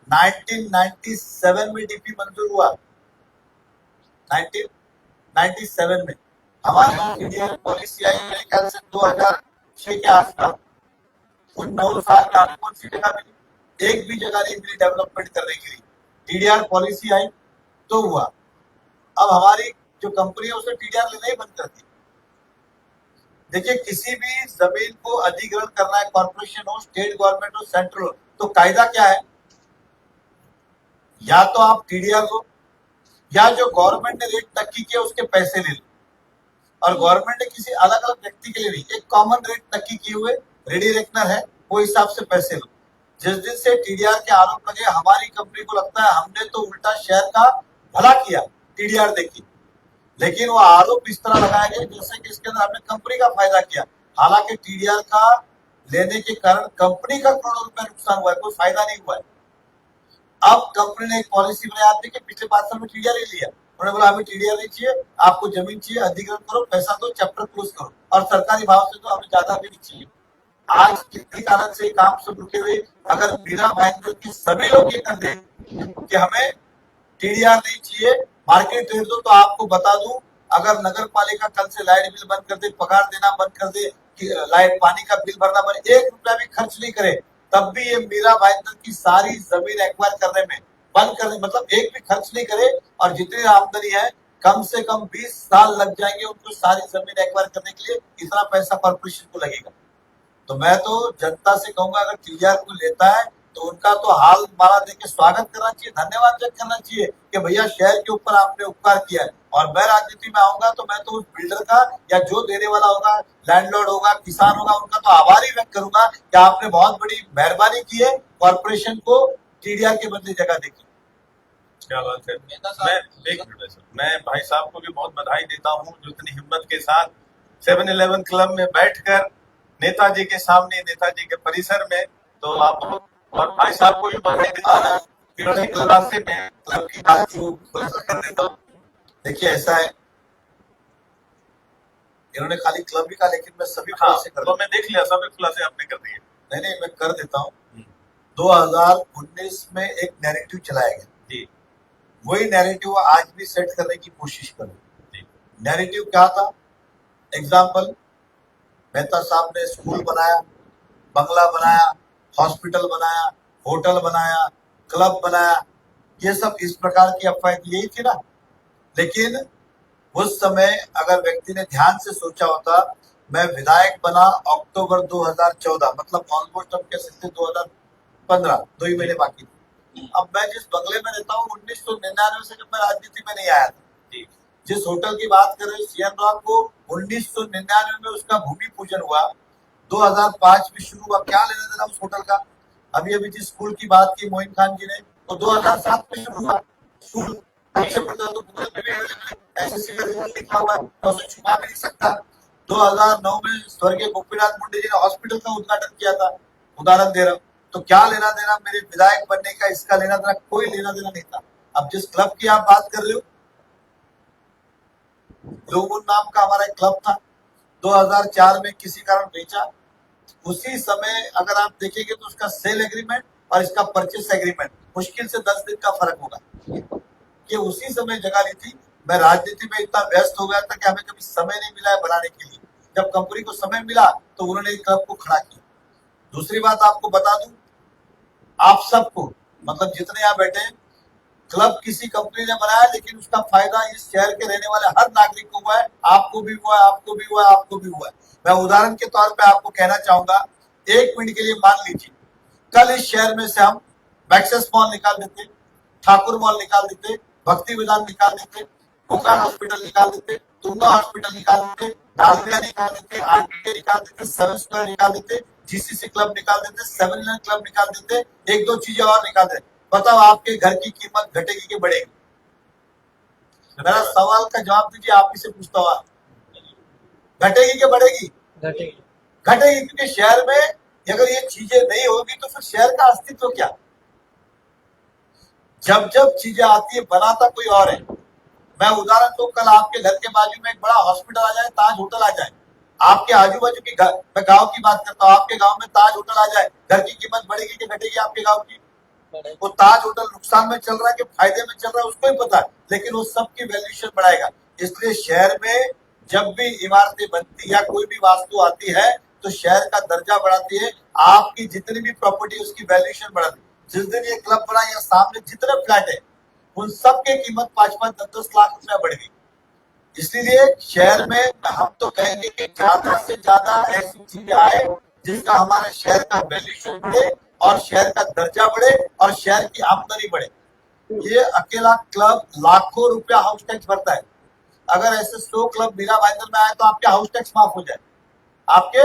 1997 में डीपी मंजूर हुआ, 1997 में हमारी टीडीआर पॉलिसी आई मेरे ख्याल से 2006 के आसपास। उन 9 साल में आपको कौन सी जगह मिली? एक भी जगह नहीं मिली डेवलपमेंट करने के लिए। टीडीआर पॉलिसी आई तो हुआ। अब हमारी जो कंपनी है उसने टीडीआर लेना ही बंद कर दी। देखिए किसी भी जमीन को अधिग्रहण करना है, कॉर्पोरेशन हो, स्टेट गवर्नमेंट हो, सेंट्रल हो, तो कायदा क्या है? या तो आप टीडीआर लो या जो गवर्नमेंट ने रेट नक्की किया उसके पैसे ले लो। और गवर्नमेंट ने किसी अलग अलग व्यक्ति के लिए नहीं, एक कॉमन रेट नक्की किए हुए रेडी रेकनर है, वो हिसाब से पैसे लो। जिस दिन से टीडीआर के आरोप लगे हमारी कंपनी को लगता है हमने तो उल्टा शहर का भला किया टीडीआर देखी, लेकिन वो आरोप इस तरह लगाए गए जैसे कि इसके अंदर हमने कंपनी का फायदा किया। हालांकि टीडीआर का लेने के कारण कंपनी का करोड़ों रुपए नुकसान हुआ है, कोई फायदा नहीं हुआ है। अब कंपनी ने एक पॉलिसी बनाई, आपने कि पिछले 5 साल में टीडीआर ही लिया। उन्होंने बोला हमें टीडीआर नहीं चाहिए, आपको जमीन चाहिए, अधिग्रहण करो, पैसा दो, चैप्टर क्लोज करो, और सरकारी भाव से तो हमें ज्यादा भी नहीं चाहिए। आज कितनी कारण से काम सब रुके हुए, अगर मीरा भाईंदर के सभी लोग ये कर दे कि हमें टीडीआर नहीं चाहिए, मार्केट रेट दो, तो आपको बता दूं अगर नगर पालिका कल से लाइट बिल बंद कर दे, पगार देना बंद कर दे, लाइट पानी का बिल भरना बंद, 1 रुपया भी खर्च नहीं करे, तब भी ये मीरा भाईंदर की सारी जमीन एक्वायर करने में बंद करने, मतलब एक भी खर्च नहीं करे और जितनी आमदनी है कम से कम 20 साल लग जाएंगे उनको सारी जमीन एक्वायर करने के लिए, इतना पैसा कॉर्पोरेशन को लगेगा। तो मैं तो जनता से कहूंगा अगर टीआर को लेता है तो उनका तो हाल मारा देके स्वागत करना चाहिए, धन्यवाद व्यक्त करना चाहिए कि भैया शहर के ऊपर आपने उपकार किया है। और मैं राजनीति में आऊंगा तो मैं तो उस बिल्डर का या जो देने वाला होगा, लैंडलॉर्ड होगा, किसान होगा, उनका तो आभार ही व्यक्त करूंगा कि आपने बहुत बड़ी मेहरबानी की है, कॉर्पोरेशन को टीडीआर के बदले जगह देखी। क्या बात है। मेहता साहब, मैं एक मिनट सर, मैं भाई साहब को भी बहुत बधाई देता हूँ जो इतनी हिम्मत के साथ 7-Eleven क्लब में बैठकर नेताजी के सामने, नेताजी के परिसर में, तो आप और भाई साहब को भी बधाई देता हूँ कि उन्होंने इस रास्ते में क्लब की बात को कर देता हूँ। देखिए ऐसा है, इन्होंने खाली क्लब भी कहा लेकिन मैं सभी हाँ, खुलासे कर तो मैं देख लिया, सब खुलासे आपने कर दिए। नहीं मैं कर देता हूँ। 2019 में एक नैरेटिव चलाया गया जी वही नैरेटिव आज भी सेट करने की कोशिश करूं। जी नैरेटिव क्या था? एग्जाम्पल, मेहता साहब ने स्कूल बनाया, बंगला बनाया, हॉस्पिटल बनाया, होटल बनाया, क्लब बनाया, ये सब इस प्रकार की अफवाह यही थी ना। लेकिन उस समय अगर व्यक्ति ने ध्यान से सोचा होता, मैं विधायक बना अक्टूबर 2014, मतलब ऑलमोस्ट हम कह सकते 2015, 2 ही महीने बाकी थे। अब मैं जिस बंगले में रहता हूँ 1999 से जब मैं राजनीति में नहीं आया था, जी जिस होटल की बात कर रहे हैं सीएम रॉक को 1999 में उसका भूमि पूजन हुआ, 2005 में शुरू हुआ, क्या लेना देना उस होटल का। अभी अभी जिस स्कूल की बात की मोइन खान जी ने, तो 2007 में शुरू हुआ स्कूल। एसएससी का रिजल्ट लिखा हुआ है तो उसे छुपा भी नहीं सकता। 2009 में स्वर्गीय गोपीनाथ मुंडे जी ने हॉस्पिटल का उद्घाटन किया था, उदाहरण दे रहा हूँ। तो क्या लेना देना मेरे विधायक बनने का, इसका लेना देना कोई लेना देना नहीं था। अब जिस क्लब की आप बात कर रहे हो, लोगों नाम का हमारा एक क्लब था, 2004 में किसी कारण बेचा। उसी समय अगर आप देखेंगे तो उसका सेल एग्रीमेंट और इसका परचेस एग्रीमेंट मुश्किल से 10 दिन का फर्क होगा। कि उसी समय जगह ली थी। मैं राजनीति में इतना व्यस्त हो गया था कि हमें कभी समय नहीं मिला है बनाने के लिए। जब कंपनी को समय मिला तो उन्होंने एक क्लब को खड़ा किया। दूसरी बात आपको बता दूं, आप सबको मतलब जितने यहाँ बैठे हैं, क्लब किसी कंपनी ने बनाया लेकिन उसका फायदा इस शहर के रहने वाले हर नागरिक को हुआ है। आपको भी हुआ है, आपको भी हुआ है, आपको भी हुआ है। मैं उदाहरण के तौर पे आपको कहना चाहूंगा, 1 मिनट के लिए मान लीजिए कल इस शहर में से हम मैक्सेस मॉल निकाल देते, ठाकुर मॉल निकाल देते, भक्ति विधान निकाल देते, कोका हॉस्पिटल निकाल देते, तुंगा हॉस्पिटल निकाल देते, डालमिया निकाल देते, आरके निकाल देते, 7 स्क्वायर निकाल देते, जीसीसी क्लब निकाल देते, 7-Eleven क्लब निकाल देते, 1-2 चीजें और निकाल देते। बताओ आपके घर की कीमत घटेगी कि बढ़ेगी? मेरा सवाल का जवाब दीजिए, आप ही से पूछता हुआ, घटेगी कि बढ़ेगी? घटेगी। घटेगी, क्योंकि शहर में अगर ये चीजें नहीं होगी तो फिर शहर का अस्तित्व क्या? जब जब चीजें आती है बनाता कोई और है। मैं उदाहरण तो, कल आपके घर के बाजू में एक बड़ा हॉस्पिटल आ जाए, ताज होटल आ जाए, आपके आजू बाजू की घर, मैं गांव की बात करता हूँ, आपके गांव में ताज होटल आ जाए, घर की कीमत बढ़ेगी कि घटेगी आपके गांव की? वो ताज होटल नुकसान में चल रहा है कि फायदे में चल रहा है उसको ही पता है, लेकिन वो सबकी वैल्यूएशन बढ़ाएगा। इसलिए शहर में जब भी इमारतें बनती या कोई भी वास्तु आती है तो शहर का दर्जा बढ़ाती है, आपकी जितनी भी प्रॉपर्टी उसकी वैल्यूएशन बढ़ाती है। जिस दिन ये क्लब बना, या सामने जितने फ्लैट है उन सब की कीमत 5-5, 10-10 लाख रुपया बढ़ गई। इसलिए शहर में हम तो कहेंगे कि ज्यादा से ज्यादा ऐसी चीजें आए जिसका हमारे शहर का वैल्यूएशन बढ़े और शहर का दर्जा बढ़े और शहर की आमदनी बढ़े। ये अकेला क्लब लाखों रुपया हाउस टैक्स भरता है। अगर ऐसे 100 क्लब मीरा भाईंदर में आए तो आपके हाउस टैक्स माफ हो जाए, आपके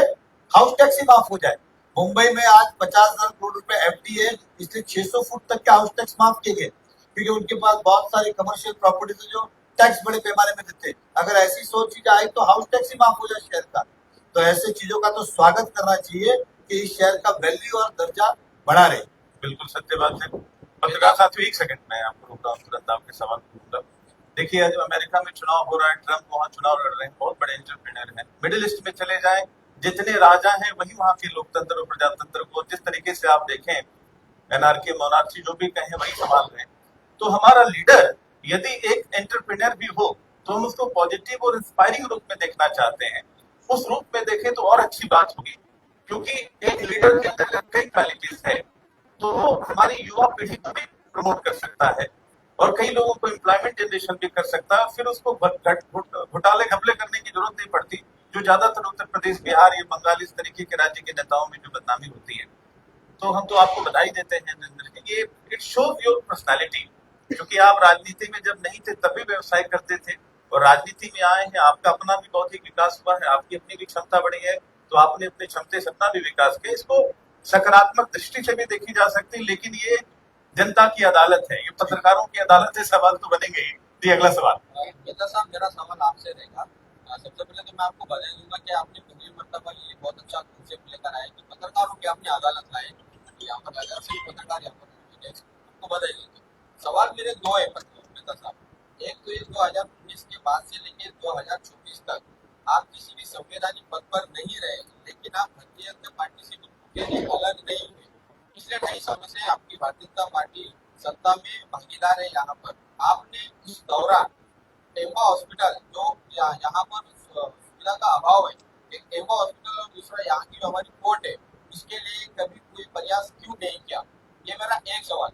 हाउस टैक्स ही माफ हो जाए। मुंबई में आज 50,000 करोड़ रुपए एफडी है, इसलिए 600 फुट तक के हाउस टैक्स माफ किए गए, क्योंकि उनके पास बहुत सारी कमर्शियल प्रॉपर्टीज है जो टैक्स बड़े पैमाने में देते हैं। अगर ऐसी सोच चीजें आई तो हाउस टैक्स ही माफ हो जाए शहर का। तो ऐसे चीजों का तो स्वागत करना चाहिए कि इस शहर का वैल्यू और दर्जा बढ़ा रहे। बिल्कुल सत्य बात है। पत्रकार साथियों, 1 सेकंड में आपको रोक रहा हूँ, तुरंत आपके सवाल पूछूंगा। देखिए, आज अमेरिका में चुनाव हो रहा है, ट्रम्प वहां चुनाव लड़ रहे हैं, बहुत बड़े एंटरप्रेन्योर हैं। मिडिल ईस्ट में चले जाएं, जितने राजा हैं वही वहां के लोकतंत्र और प्रजातंत्र को जिस तरीके से आप देखें, एनआरकी मोनार्ची जो भी कहें वही संभाल रहे हैं। तो हमारा लीडर यदि एक एंटरप्रेन्योर भी हो तो हम उसको पॉजिटिव और इंस्पायरिंग रूप में देखना चाहते हैं। उस रूप में देखें तो और अच्छी बात होगी, क्योंकि एक लीडर के अंदर कई क्वालिटीज है तो वो हमारी युवा पीढ़ी को भी प्रमोट कर सकता है। और कई लोगों को एम्प्लॉयमेंट जनरेशन भी कर सकता है, फिर उसको घोटाले घपले करने की जरूरत नहीं पड़ती, जो ज्यादातर उत्तर प्रदेश, बिहार या बंगाल इस तरीके के राज्य के नेताओं में जो बदनामी होती है। तो हम तो आपको बधाई देते हैं नरेंद्र जी, ये इट शोज योर पर्सनालिटी, क्योंकि आप राजनीति में जब नहीं थे तब भी व्यवसाय करते थे और राजनीति में आए हैं, आपका अपना भी बौद्धिक विकास हुआ है, आपकी अपनी भी क्षमता बढ़ी है, तो आपने अपने क्षमता से अपना भी विकास किया। इसको सकारात्मक दृष्टि से भी देखी जा सकती है, लेकिन ये जनता की अदालत है, ये पत्रकारों की अदालत है, सवाल तो बनेंगे ही। जी, अगला सवाल। नेता साहब, मेरा सवाल आपसे रहेगा। सबसे पहले तो मैं आपको बधाई दूंगा कि आपने पहली मर्तबा ये बहुत अच्छा कॉन्सेप्ट लेकर आए कि पत्रकारों की अपनी अदालत लाए, यहाँ पर अगर सिर्फ पत्रकार यहाँ पर, आपको बधाई देंगे। सवाल मेरे दो है नेता साहब। एक तो ये 2019 के बाद से लेकर 2024 तक आप किसी भी संवैधानिक पद पर नहीं रहे, लेकिन आप भारतीय जनता पार्टी से अलग नहीं हुए। पिछले 2.5 सालों से आपकी भारतीय जनता पार्टी सत्ता में भागीदार है। यहाँ पर आपने उस दौरान टेम्बा हॉस्पिटल, जो यहाँ पर सुविधा का अभाव है, एक टेम्बा हॉस्पिटल और दूसरा यहाँ की जो हमारी कोर्ट है, उसके लिए कभी कोई प्रयास क्यों नहीं किया? ये मेरा एक सवाल।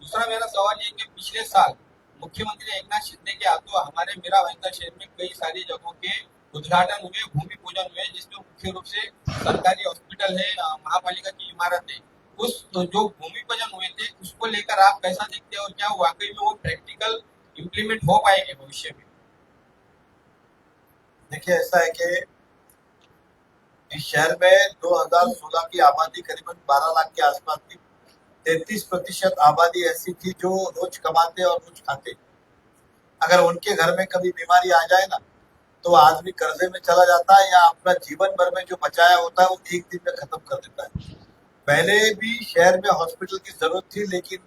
दूसरा मेरा सवाल ये कि पिछले साल मुख्यमंत्री एकनाथ शिंदे के हाथों हमारे मीरा भाईंदर शहर में कई सारी जगहों के उद्घाटन हुए, भूमि पूजन हुए, जिसमें मुख्य रूप से सरकारी हॉस्पिटल है, महापालिका की इमारत है, उस जो भूमि पूजन हुए थे उसको लेकर आप कैसा देखते हैं और क्या वाकई में वो प्रैक्टिकल इम्प्लीमेंट हो पाएंगे भविष्य में? देखिए, ऐसा है कि इस शहर में 2016 की आबादी करीबन 12 लाख के आसपास थी। 33% आबादी ऐसी थी जो रोज कमाते और रोज खाते। अगर उनके घर में कभी बीमारी आ जाए ना, तो आदमी कर्जे में चला जाता है या अपना जीवन भर में जो बचाया होता है वो एक दिन में खत्म कर देता है। पहले भी शहर में हॉस्पिटल की जरूरत थी, लेकिन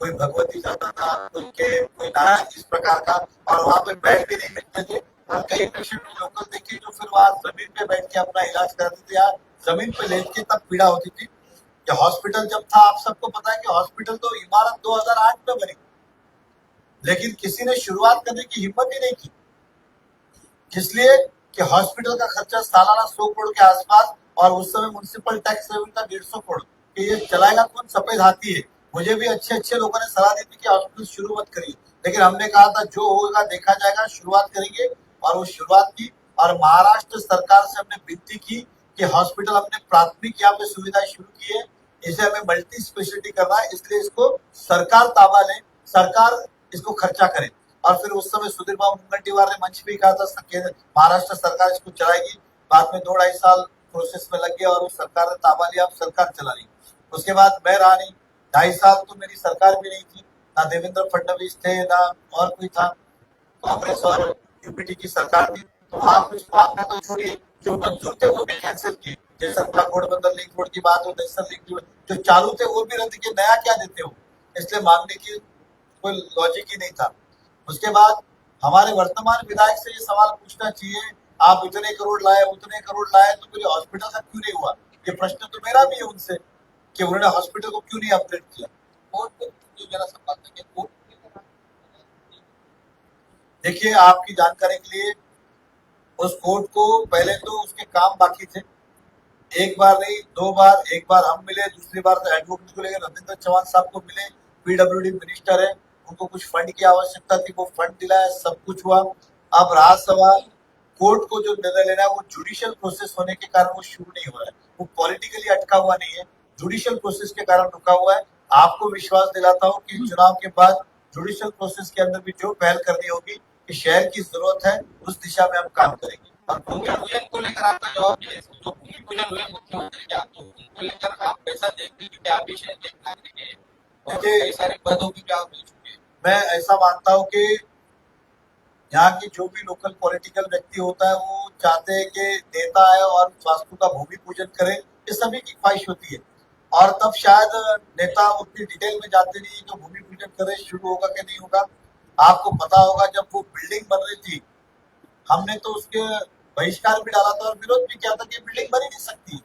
कोई भगवती जाता था, कोई नारायण इस प्रकार का, और वहां पे बेड भी नहीं मिलते थे। और कई पेशेंट लोकल देखे जो फिर वहां जमीन पे बैठ के अपना इलाज कराते थे या जमीन पे लेट के तब पीड़ा होती थी। कि हॉस्पिटल जब था, आप सबको पता है कि हॉस्पिटल तो इमारत 2008 में बनी, लेकिन किसी ने शुरुआत करने की हिम्मत ही नहीं की। इसलिए कि हॉस्पिटल का खर्चा सालाना 100 करोड़ के आसपास, और उस समय म्युनिसिपल टैक्स रेवेन्यू था 150 करोड़। कि ये चलाएगा कौन? सफेद हाथी है। मुझे भी अच्छे लोगों ने सलाह दी थी कि हॉस्पिटल शुरू मत करिए, लेकिन हमने कहा था जो होगा देखा जाएगा, शुरुआत करेंगे, और वो शुरुआत की। और महाराष्ट्र सरकार से हमने विनती की कि हॉस्पिटल हमने प्राथमिक यहाँ पे सुविधाएं शुरू की है, इसे हमें मल्टी स्पेशलिटी करना है, इसलिए इसको सरकार ताबा ले, सरकार इसको खर्चा करे। और फिर उस समय सुधीर बाबू मुनगंटीवार ने मंच पे कहा था महाराष्ट्र सरकार इसको चलाएगी। बाद में 2-2.5 साल प्रोसेस में लग गया और उस सरकार ने ताबा लिया, अब सरकार चला रही। उसके बाद मैं रहा नहीं, 2.5 साल तो मेरी सरकार भी नहीं थी, ना देवेंद्र फडणवीस थे ना और कोई था, कांग्रेस और यूपीटी की सरकार थी। तो आप इस बात में तो छोड़िए, जो मंजूर थे वो भी कैंसिल किए। जैसे गठबंधन लिंक रोड की बात हो, नेशनल लिंक जो चालू थे वो भी रद्द किए, नया क्या देते हो? इसलिए मांगने की कोई लॉजिक ही नहीं था। उसके बाद हमारे वर्तमान विधायक से ये सवाल पूछना चाहिए, आप इतने करोड़ लाए उतने करोड़ लाए, तो फिर हॉस्पिटल का क्यों नहीं हुआ? ये प्रश्न तो मेरा भी है उनसे कि उन्होंने हॉस्पिटल को क्यों नहीं अपग्रेड किया। देखिए, आपकी जानकारी के लिए, उस कोर्ट को पहले तो उसके काम बाकी थे, एक बार नहीं 2 बार, एक बार हम मिले, दूसरी बार तो एडवोकेट को लेकर रविंद्र चौहान साहब को मिले, पीडब्ल्यूडी मिनिस्टर है, उनको कुछ फंड की आवश्यकता थी, वो फंड दिलाया, सब कुछ हुआ। अब रहा सवाल, कोर्ट को जो निर्णय लेना है वो जुडिशियल प्रोसेस होने के कारण वो शुरू नहीं हो रहा है, वो पॉलिटिकली अटका हुआ नहीं है, जुडिशियल प्रोसेस के कारण रुका हुआ है। आपको विश्वास दिलाता हूँ कि चुनाव के बाद जुडिशियल प्रोसेस के अंदर भी जो पहल करनी होगी कि शहर की जरूरत है, उस दिशा में हम काम करेंगे। और भूमि पूजन को लेकर आपका जवाब ये है, जो भूमि पूजन हुए मुख्यमंत्री के हाथों, उनको लेकर आप कैसा देखते हैं कि आप भी शहर एक नागरिक है और कई सारे पदों की क्या मिल चुके हैं? मैं ऐसा मानता हूँ कि यहाँ की जो भी लोकल पॉलिटिकल व्यक्ति होता है वो चाहते हैं कि नेता आए और वास्तु का भूमि पूजन करे, ये सभी की ख्वाहिश होती है। और तब शायद नेता उतनी डिटेल में जाते नहीं है कि भूमि पूजन करे, शुरू होगा कि नहीं होगा। आपको पता होगा जब वो बिल्डिंग बन रही थी, हमने तो उसके बहिष्कार भी डाला था और विरोध भी किया था कि बिल्डिंग बन ही नहीं सकती,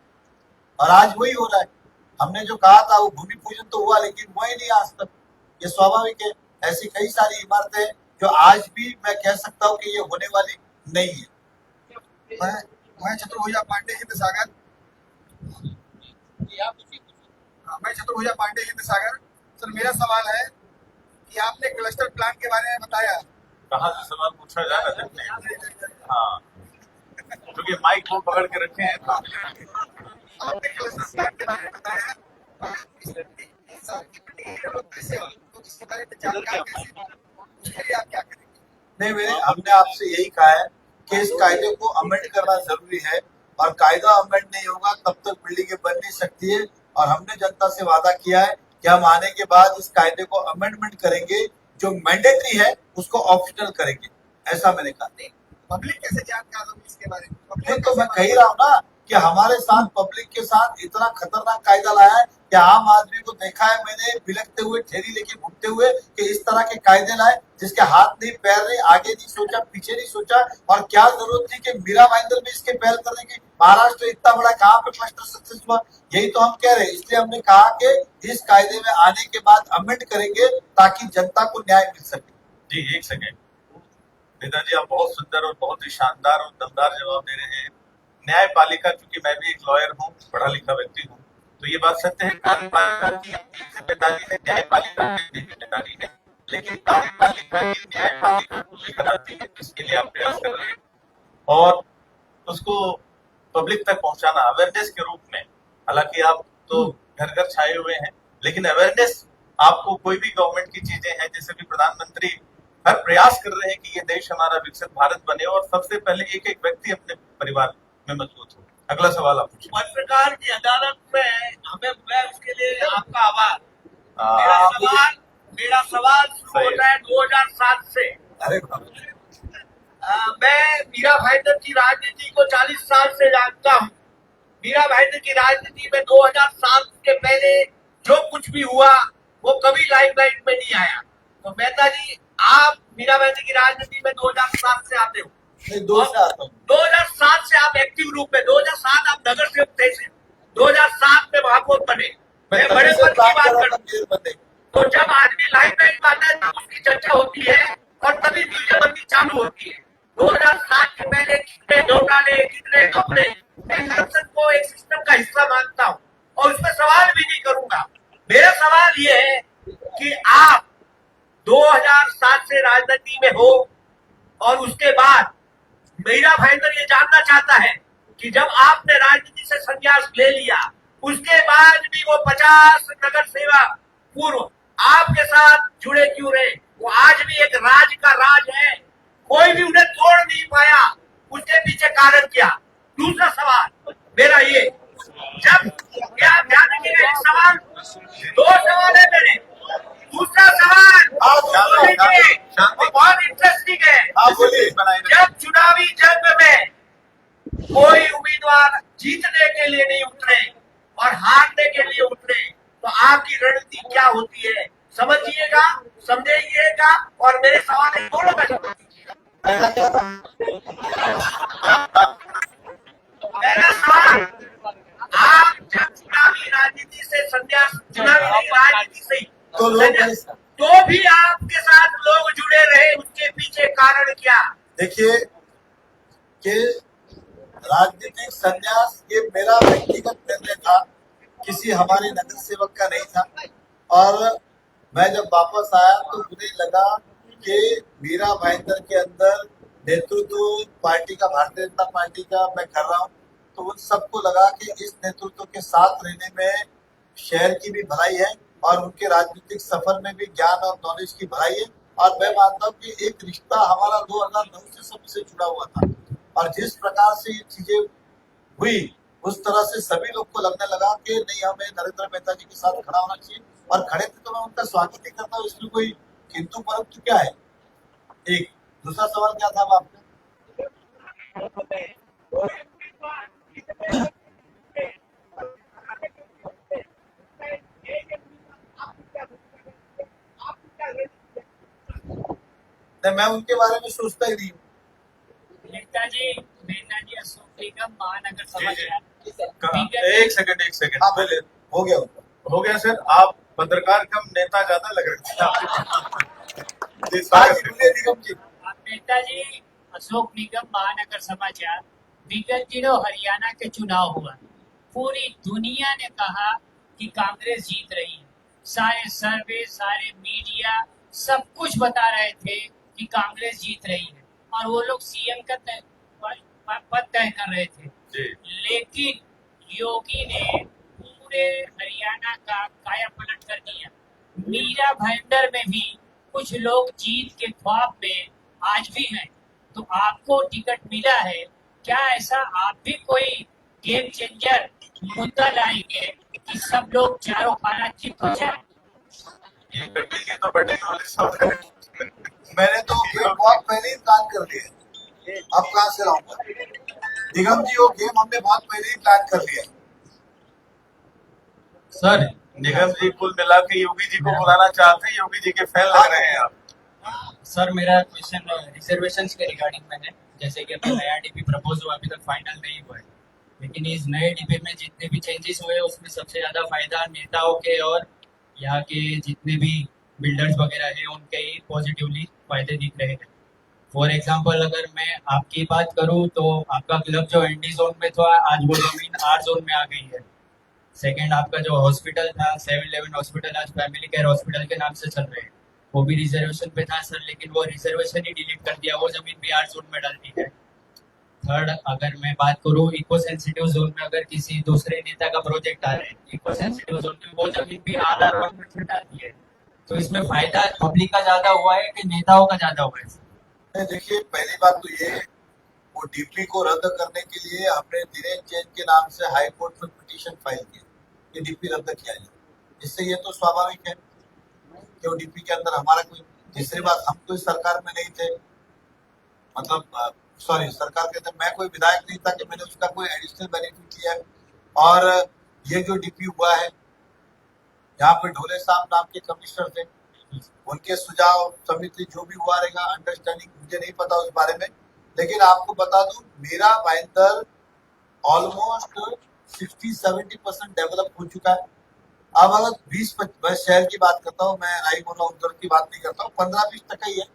और आज वही हो रहा है। हमने जो कहा था वो भूमि पूजन तो हुआ, लेकिन हुआ ही नहीं आज तक। ये स्वाभाविक है, ऐसी कई सारी इमारतें जो आज भी मैं कह सकता हूँ कि ये होने वाली नहीं है। मैं चतुर्भुजा पांडे हिंद सागर, मैं चतुर्भुजा पांडे हिंद सागर। सर, मेरा सवाल है कि आपने क्लस्टर प्लान के बारे में बताया। कहाँ से सवाल पूछा जा रहा है? हाँ, क्योंकि माइक वो पकड़ के रखे हैं तो आपने क्लस्टर प्लान के बारे में बताया और इस साल की मीटिंग में लोग कैसे होंगे, तो इसके बारे में जानकारी कैसे होगी? उसके लिए आप क्या करेंगे? नहीं, मैंने हमने आपसे यही कहा है कि इस कायदे को अमेंड करना जरूरी है और कायदा अमेंड नहीं होगा तब तक बिल्डिंगें बन नहीं सकती है। और हमने जनता से वादा किया है कि हम आने के बाद इस कायदे को अमेंडमेंट करेंगे, जो मैंडेटरी है उसको ऑप्शनल करेंगे, ऐसा मैंने कहा। पब्लिक कैसे जानकार होगी इसके बारे में? नहीं, तो मैं कह रहा हूँ ना कि हमारे साथ पब्लिक के साथ इतना खतरनाक कायदा लाया है कि आम आदमी को देखा है मैंने बिलखते हुए, ठेली लेके घूमते हुए, कि इस तरह के कायदे लाए जिसके हाथ नहीं, पैर नहीं, आगे नहीं सोचा, पीछे नहीं सोचा। और क्या जरूरत थी कि मीरा भाईंदर में इसके पहल करने की? महाराष्ट्र इतना बड़ा कहाँ पे क्लस्टर सक्सेस हुआ? यही तो हम कह रहे हैं। इसलिए हमने कहा कि इस कायदे में आने के बाद अमेंड करेंगे ताकि जनता को न्याय मिल सके। जी, एक सेकेंड। नेताजी, आप बहुत सुंदर और बहुत ही शानदार और दमदार जवाब दे रहे हैं। न्यायपालिका, चूंकि मैं भी एक लॉयर हूँ, पढ़ा लिखा व्यक्ति हूँ, तो ये बात सत्य है, कार्यपालिका की जिम्मेदारी है, न्यायपालिका की जिम्मेदारी है, लेकिन कार्यपालिका की न्यायपालिका को लेकर आती है, इसके लिए आप प्रयास कर रहे हैं और उसको पब्लिक तक पहुंचाना अवेयरनेस के रूप में। हालांकि आप तो घर घर छाए हुए हैं, लेकिन अवेयरनेस आपको कोई भी गवर्नमेंट की चीजें हैं, जैसे भी प्रधानमंत्री हर प्रयास कर रहे हैं कि ये देश हमारा विकसित भारत बने और सबसे पहले एक एक व्यक्ति अपने परिवार में मजबूत हो। अगला सवाल आप पूछिए। पत्रकार की अदालत में मैं उसके लिए आपका आभार। आप मेरा सवाल शुरू सही। होता है 2007 से। अरे बाप रे। मैं मीरा भाईंदर की राजनीति को 40 साल से जानता हूँ। मीरा भाईंदर की राजनीति में 2007 के पहले जो कुछ भी हुआ वो कभी लाइमलाइट में नहीं आया। तो मेहता जी, आप मीरा भाईंदर की राजनीति में 2007 से आते हो। नहीं, 2 से आता हूँ। 2007 से आप एक्टिव रूप में, 2007 आप नगर सेवक थे, 2007 में महापौर बने। मैं बड़े पद की बात कर रहा हूँ। तो जब आदमी लाइमलाइट में आता है तब उसकी चर्चा होती है और तभी मीडियाबंदी चालू होती है। 2007 के पहले कितने घोटाले, कितने कपड़े, मैं संसद को एक सिस्टम का हिस्सा मानता हूँ और उसमें सवाल भी नहीं करूंगा। मेरा सवाल ये है कि आप 2007 से राजनीति में हो और उसके बाद मीरा भाईंदर ये जानना चाहता है कि जब आपने राजनीति से संन्यास ले लिया उसके बाद भी वो 50 नगर सेवक पूर्व आपके साथ जुड़े क्यों रहे? वो आज भी एक राज का राज है, कोई भी उन्हें तोड़ नहीं पाया। उसके पीछे कारण क्या? दूसरा सवाल मेरा ये, जब क्या ध्यान रखिएगा, एक सवाल, 2 सवाल है मेरे। दूसरा सवाल बहुत इंटरेस्टिंग है। आप बोलिए। जब चुनावी जंग में कोई उम्मीदवार जीतने के लिए नहीं उतरे और हारने के लिए उतरे तो आपकी रणनीति क्या होती है? समझिएगा, समझिएगा और मेरे सवाल दोनों का जवाब दीजिएगा। पहला सवाल, आप जब चुनावी राजनीति से संन्यास, चुनावी राजनीति से तो लोग तो भी आपके साथ लोग जुड़े रहे, उसके पीछे कारण क्या? देखिए कि राजनीतिक संन्यास ये मेरा व्यक्तिगत निर्णय था, किसी हमारे नगर सेवक का नहीं था। और मैं जब वापस आया तो मुझे लगा कि मीरा भाईंदर के अंदर नेतृत्व पार्टी का, भारतीय जनता पार्टी का मैं कर रहा हूँ, तो उन सबको लगा कि इस नेतृत्व के साथ रहने में शहर की भी भलाई है और उनके राजनीतिक सफर में भी ज्ञान और नॉलेज की भलाई है। और मैं मानता हूँ कि एक रिश्ता हमारा 2009 से सबसे जुड़ा हुआ था और जिस प्रकार से ये चीजें हुई उस तरह से सभी लोग को लगने लगा कि नहीं, हमें नरेंद्र मेहता जी के साथ खड़ा होना चाहिए। और खड़े थे तो मैं उनका स्वागत ही करता हूँ, इसमें कोई किंतु परंतु क्या है। एक दूसरा सवाल क्या था आपका? मैं उनके बारे में सोचता ही नहीं हूँ। नेताजी अशोक निगम महानगर सभा एक सेकंड हाँ बोले, हो गया उनका। हो गया सर। आप पत्रकार कम नेता ज्यादा लग रहे थे। आज बोलिए निगम जी। नेताजी अशोक निगम महानगर समाचार, विगत दिनों हरियाणा के चुनाव हुआ, पूरी दुनिया ने कहा कि कांग्रेस जीत रही है। सारे सर्वे, सारे मीडिया सब कुछ बता रहे थे कि कांग्रेस जीत रही है और वो लोग सीएम का पद तय कर रहे थे, जी लेकिन योगी ने पूरे हरियाणा का काया पलट कर दिया। मीरा भाईंदर में भी कुछ लोग जीत के ख्वाब में आज भी हैं, तो आपको टिकट मिला है, क्या ऐसा आप भी कोई गेम चेंजर मुद्दा लाएंगे कि सब लोग चारों पारा चित हो जाए? ये करने की तो बड़ी नॉलेज है। मैंने तो गेम बहुत पहले ही प्लान कर लिया है। अब कहाँ से लाऊंगा निगम जी? वो गेम हमने बहुत पहले ही प्लान कर लिया है। सर निगम जी कुल मिला के योगी जी को बुलाना चाहते हैं, योगी जी के फैन लग रहे हैं आप। सर मेरा क्वेश्चन रिजर्वेशंस के रिगार्डिंग में है। जैसे कि अभी नया डीपी प्रपोज हुआ, अभी तक फाइनल नहीं हुआ है, लेकिन इस नए डीपी में जितने भी चेंजेस हुए उसमें सबसे ज्यादा फायदा नेताओं के और यहाँ के जितने भी बिल्डर्स वगैरह है उनके ही पॉजिटिवली फायदे दिख रहे हैं। फॉर एग्जाम्पल अगर मैं आपकी बात करूँ तो आपका क्लब जो एनडी जोन में था आज वो जमीन आर जोन में आ गई है। सेकेंड, आपका जो हॉस्पिटल था 7-11 हॉस्पिटल आज फैमिली केयर हॉस्पिटल के नाम से चल रहे हैं, वो भी रिजर्वेशन पे था सर, लेकिन वो रिजर्वेशन ही डिलीट कर दिया, वो जमीन भी आर जोन में डाल दी है। थर्ड, अगर मैं बात करूँ इको सेंसिटिव जोन में अगर किसी दूसरे नेता का प्रोजेक्ट आ रहा है इको सेंसिटिव जोन में, वो जमीन भी आर वन में डाल दी है। तो इसमें फायदा पब्लिक का ज्यादा हुआ है कि नेताओं का ज्यादा हुआ है? नहीं, देखिए पहली बात तो ये है, वो डीपी को रद्द करने के लिए हमने दिनेश जैन के नाम से हाई कोर्ट में पिटीशन फाइल किया कि डीपी रद्द किया जाए। इससे ये तो स्वाभाविक है कि वो डीपी के अंदर हमारा कोई, तीसरी बात हम कोई सरकार में नहीं थे, मतलब सॉरी सरकार के अंदर मैं कोई विधायक नहीं था कि मैंने उसका कोई एडिशनल बेनिफिट लिया है। और ये जो डीपी हुआ है, यहाँ पे ढोले साहब नाम के कमिश्नर थे, उनके सुझाव समिति जो भी हुआ रहेगा, अंडरस्टैंडिंग मुझे नहीं पता उस बारे में, लेकिन आपको बता दूं मीरा भाईंदर ऑलमोस्ट 60-70% डेवलप हो चुका है। अब अगर 20-25 शहर की बात करता हूँ मैं, आई बोला उधर की बात नहीं करता हूँ, 15-20% ही है।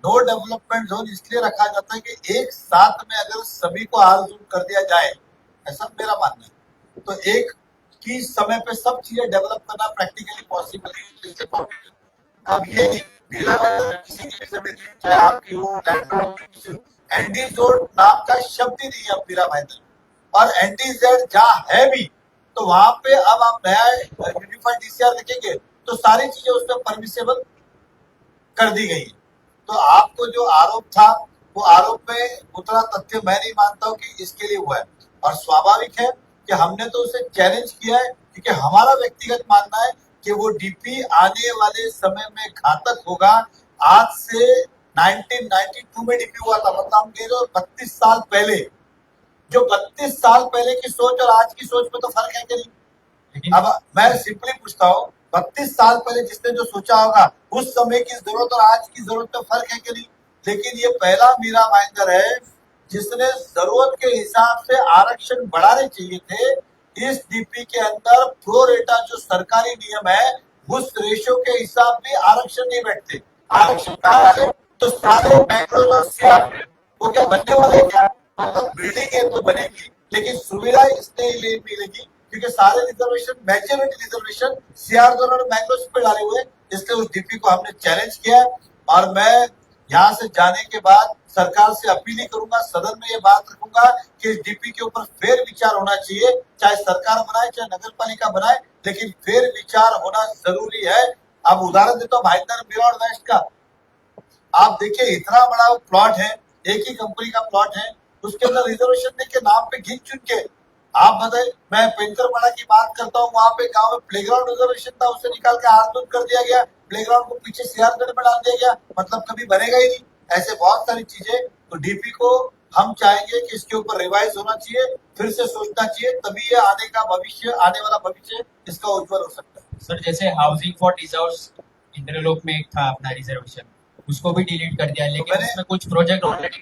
नो डेवलपमेंट जोन इसलिए रखा जाता है कि एक साथ में अगर सभी को आर जोन कर दिया जाए, ऐसा मेरा मानना है, तो एक की समय पे सब चीजें डेवलप करना प्रैक्टिकली पॉसिबल है। अब ये किसी की समिति चाहे आपकी हो, एनडी जोन नाम का शब्द ही नहीं है मीरा भाईंदर, और एनडीजेड जहाँ है भी तो वहां पे अब आप नया यूनिफाइड डीसीआर लिखेंगे तो सारी चीजें उसमें परमिसेबल कर दी गई है। तो आपको जो आरोप था वो आरोप में उतना तथ्य मैं नहीं मानता हूँ कि इसके लिए हुआ है, और स्वाभाविक है कि हमने तो उसे चैलेंज किया है, क्योंकि हमारा व्यक्तिगत मानना है कि वो डीपी आने वाले समय में घातक होगा। आज से 1992 में डीपी हुआ था, मतलब हम कह रहे हो 32 साल पहले, जो 32 साल पहले की सोच और आज की सोच में तो फर्क है कि नहीं? अब मैं सिंपली पूछता हूँ, 32 साल पहले जिसने जो सोचा होगा उस समय की जरूरत और आज की जरूरत में फर्क है कि नहीं? लेकिन ये पहला मीरा भाईंदर है जिसने जरूरत के हिसाब से आरक्षण बढ़ाने चाहिए थे। इस डीपी के अंदर प्रो रेटा जो सरकारी नियम है उस रेशो के हिसाब में आरक्षण नहीं बैठते। आरक्षण कहाँ है? तो सारे बैंगलोर और सीआर वो क्या बनने वाले क्या? मतलब बिल्डिंग है तो बनेगी, लेकिन सुविधा इसलिए मिलेगी क्योंकि सारे reservation, majority reservation CR zone और बैंगलोर पे डाले हुए, इसलिए उस डीपी को हमने चैलेंज किया है। और मैं यहाँ से जाने के बाद सरकार से अपील ही करूंगा, सदन में ये बात रखूंगा कि इस डीपी के ऊपर फेर विचार होना चाहिए, चाहे सरकार बनाए चाहे नगर पालिका बनाए, लेकिन फेर विचार होना जरूरी है। अब उदाहरण देता हूँ भाईंदर बिरौड़ वेस्ट का, आप देखिए इतना बड़ा प्लॉट है, एक ही कंपनी का प्लॉट है, उसके अंदर रिजर्वेशन देके नाम पे गिन चुन के आप बताए। मैं पेंकरपाड़ा की बात करता हूँ, वहां पे गांव में प्लेग्राउंड रिजर्वेशन था, उसे निकाल के आर कर दिया गया, प्लेग्राउंड को पीछे सीआर में डाल दिया गया, मतलब कभी बनेगा ही नहीं। ऐसे बहुत सारी चीजें, तो डीपी को हम चाहेंगे कि इसके ऊपर रिवाइज होना चाहिए, फिर से सोचना चाहिए, तभी ये आने वाला भविष्य इसका उज्जवल हो सकता है। सर जैसे हाउसिंग फॉर डिजर्व्स इंद्रलोक में एक था अपना रिजर्वेशन, उसको भी डिलीट कर दिया, लेकिन मैंने- उसमें कुछ प्रोजेक्ट ऑलरेडी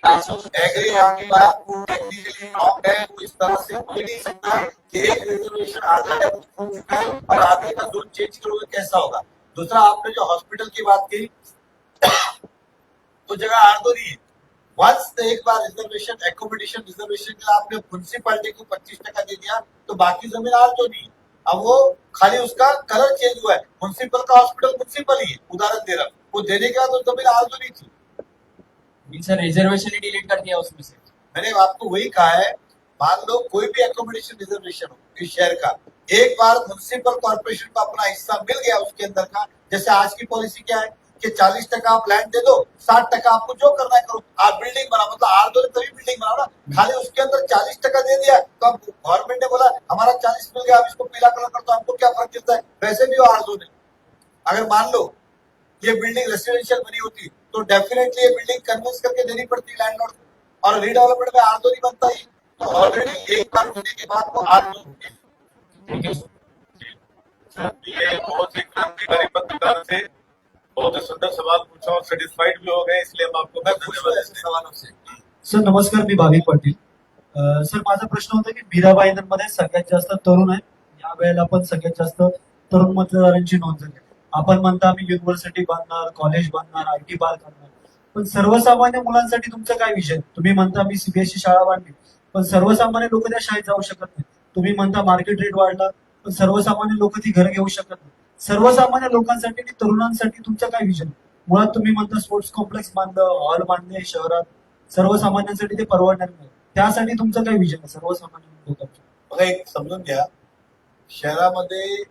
एग्री आपकी बात, वो टेक्निकली रॉन्ग है, वो इस तरह से हो नहीं सकता कि एक रिजर्वेशन आधा है हो चुका है और आगे का जोन चेंज करोगे कैसा होगा। दूसरा, आपने जो हॉस्पिटल की बात की तो जगह आर नहीं है, वंस एक बार रिजर्वेशन एकोमोडेशन रिजर्वेशन के लिए आपने म्युनिसिपैलिटी को 25% दे दिया तो बाकी जमीन आर नहीं है। अब वो खाली उसका कलर चेंज हुआ है, म्युनिसिपल का हॉस्पिटल म्युनिसिपल ही है, उदाहरण दे रहा हूं। वो देने के बाद तो जमीन आरजू नहीं थी। सर रिजर्वेशन ही डिलीट कर दिया उसमें से। मैंने आपको वही कहा है, मान लो कोई भी एकोमोडेशन रिजर्वेशन हो इस शहर का, एक बार म्युनिसिपल कॉर्पोरेशन को अपना हिस्सा मिल गया उसके अंदर का, जैसे आज की पॉलिसी क्या है कि 40% आप लैंड दे दो, 60% आपको जो करना है करो, आप बिल्डिंग बनाओ, मतलब आर2 तभी बिल्डिंग बनाओ ना, खाली उसके अंदर 40% दे दिया तो अब गवर्नमेंट ने बोला हमारा 40 मिल गया, अब इसको पीला कलर कर दो, हमको क्या फर्क गिरता है, वैसे भी आर2 ने अगर मान लो ये बिल्डिंग रेसिडेंशियल बनी होती तो डेफिनेटली ये बिल्डिंग कन्विंस करके देनी पड़ती लैंडलॉर्ड को, और रीडेवलपमेंट में आर2 नहीं बनता ही, तो ऑलरेडी एक बार होने के बाद वो आर2 हो गया। ये बहुत ही क्रांतिकारी पत्रकार थे, बहुत ही सुंदर सवाल पूछा और सेटिस्फाइड भी हो गए, इसलिए हम आपको मैं खुश हूं ऐसे सवालों से। सर नमस्कार, मी भाविक पाटील. सर माझा प्रश्न होता की मीरा भाईंदरमध्ये सगळ्यात जास्त तरुण आहे, या वेळेला पण सगळ्यात जास्त तरुण मतदारांची नोंद झाली. आपण म्हणता आम्ही युनिव्हर्सिटी बांधणार, कॉलेज बांधणार, आयटी पार्क बांधणार, पण सर्वसामान्य मुलांसाठी तुमचं काय विजन? तुम्ही म्हणता मी सीबीएसई शाळा बांधली, पण सर्वसामान्य लोक त्या शाळेत जाऊ शकत नाही. तुम्ही म्हणता मार्केट रेट वाढला, पण सर्वसामान्य लोक ती घर घेऊ शकत नाही. सर्वसामान्य लोकांसाठी आणि तरुणांसाठी तुमचं काय विजन? मुळात तुम्ही म्हणता स्पोर्ट्स कॉम्प्लेक्स बांधलं, हॉल बांधले शहरात, सर्वसामान्यांसाठी ते परवडणार नाही. त्यासाठी तुमचं काय विजन आहे सर्वसामान्य लोकांचं? बघा, एक समजून घ्या, शहरामध्ये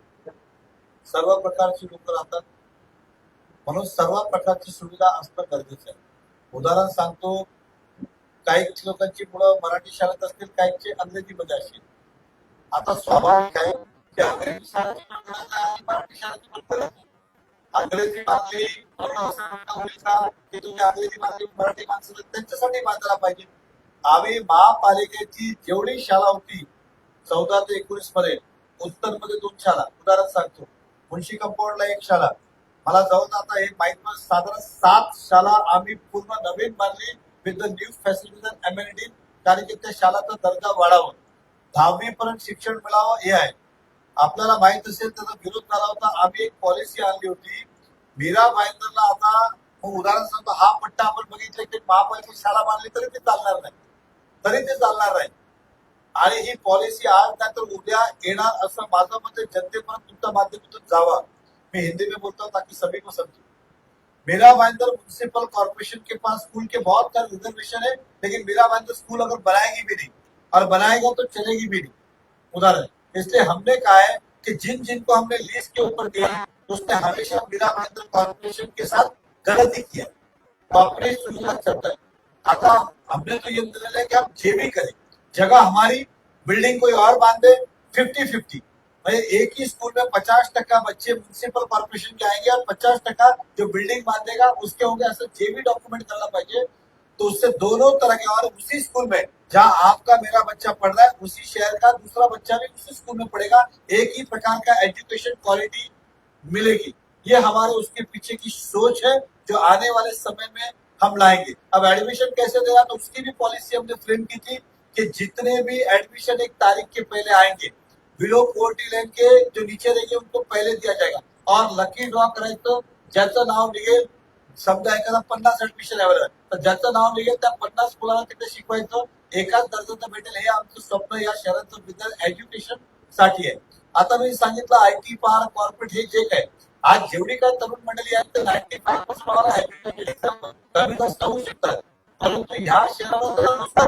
सर्व प्रकारची लोक राहतात, म्हणून सर्व प्रकारची सुविधा असणं गरजेचं आहे. उदाहरण सांगतो, काही लोकांची मुलं मराठी शाळेत असतील, काहींची इंग्रजीमध्ये असतील. आता स्वाभाविक आहे की अंग्रेजी शाळेची मुलं आणि मराठी शाळेची मुलं अंग्रेजी मागली म्हणून असं म्हणता होईल का की तुम्ही अंग्रेजी मागली मराठी माणसं त्यांच्यासाठी बांधायला पाहिजे. आम्ही महापालिकेची जेवढी शाळा होती 14 ते 19 मध्ये, उत्तरमध्ये 2 शाळा, उदाहरण सांगतो, मुन्शी कंपाऊंडला 1 शाळा, मला जाऊन आता हे माहित नाही, साधारण 7 शाळा आम्ही पूर्ण नवीन बांधली with the new facilities and amenities, कारण की त्या शाळाचा दर्जा वाढावा, 10वी पर्यंत शिक्षण मिळावं हे आहे. आपल्याला माहित असेल त्याचा विरोध झाला होता, आम्ही एक पॉलिसी आणली होती मीरा भाईंदरला. आता उदाहरण सांगतो, हा पट्टा आपण बघितलं की महापालिकेची शाळा बांधली तरी ते चालणार नाही, तरी ते चालणार नाही, आणि ही पॉलिसी आज नाही तर उद्या येणार असं माझं मत आहे. जनतेपर्यंत तुमच्या माध्यमातून जावा. मैं हिंदी में बोलता हूँ ताकि सभी को समझे. मीरा भाईंदर म्युनिसिपल कॉर्पोरेशन के पास स्कूल के बहुत सारे रिजर्वेशन है, लेकिन मीरा भाईंदर स्कूल अगर बनाएगी भी नहीं और बनाएगा तो चलेगी भी नहीं, उदाहरण. इसलिए हमने कहा है कि जिन जिनको हमने लिस्ट के ऊपर दिया उसने हमेशा मीरा भाईंदर कॉर्पोरेशन के साथ गलती किया, तो अपनी सुविधा चलता है. आता हमने तो ये निर्णय लिया कि हम जे भी करें, जगह हमारी, बिल्डिंग कोई और बांधे, 50-50, भाई एक ही स्कूल में 50% बच्चे म्युनिसिपल कॉर्पोरेशन के आएंगे और 50% जो बिल्डिंग बांधेगा उसके होंगे, ऐसा जे भी डॉक्यूमेंट करना पाहिजे. तो उससे दोनों तरह के, और उसी स्कूल में जहाँ आपका मेरा बच्चा पढ़ रहा है उसी शहर का दूसरा बच्चा भी उसी स्कूल में पढ़ेगा, एक ही प्रकार का एजुकेशन क्वालिटी मिलेगी. ये हमारे उसके पीछे की सोच है जो आने वाले समय में हम लाएंगे. अब एडमिशन कैसे देगा, तो उसकी भी पॉलिसी हमने फ्रेम की थी कि जितने भी एडमिशन 1 तारीख के पहले आएंगे, बिलो पोवर्टी लाईन के जो नीचे रहेंगे उनको पहिले दिया जाएगा, और लकी ड्रॉ करायचं, ज्याचं नाव निघेल, समजा एखादा 50 ऍडमिशन अवेलेबल, तर ज्याचं नाव निघेल त्या 50 मुलांना तिथे शिकवायचं, एकाच दर्जाचं भेटेल. हे आमचं स्वप्न या शहराचं विद्या एज्युकेशन साठी आहे. आता मी सांगितलं आयटी पार्क, कॉर्पोरेट, हे जे काय आज जेवढी काय तरुण मंडळी आहेत ते 95% कमी जास्त होऊ शकतात, परंतु ह्या शहराला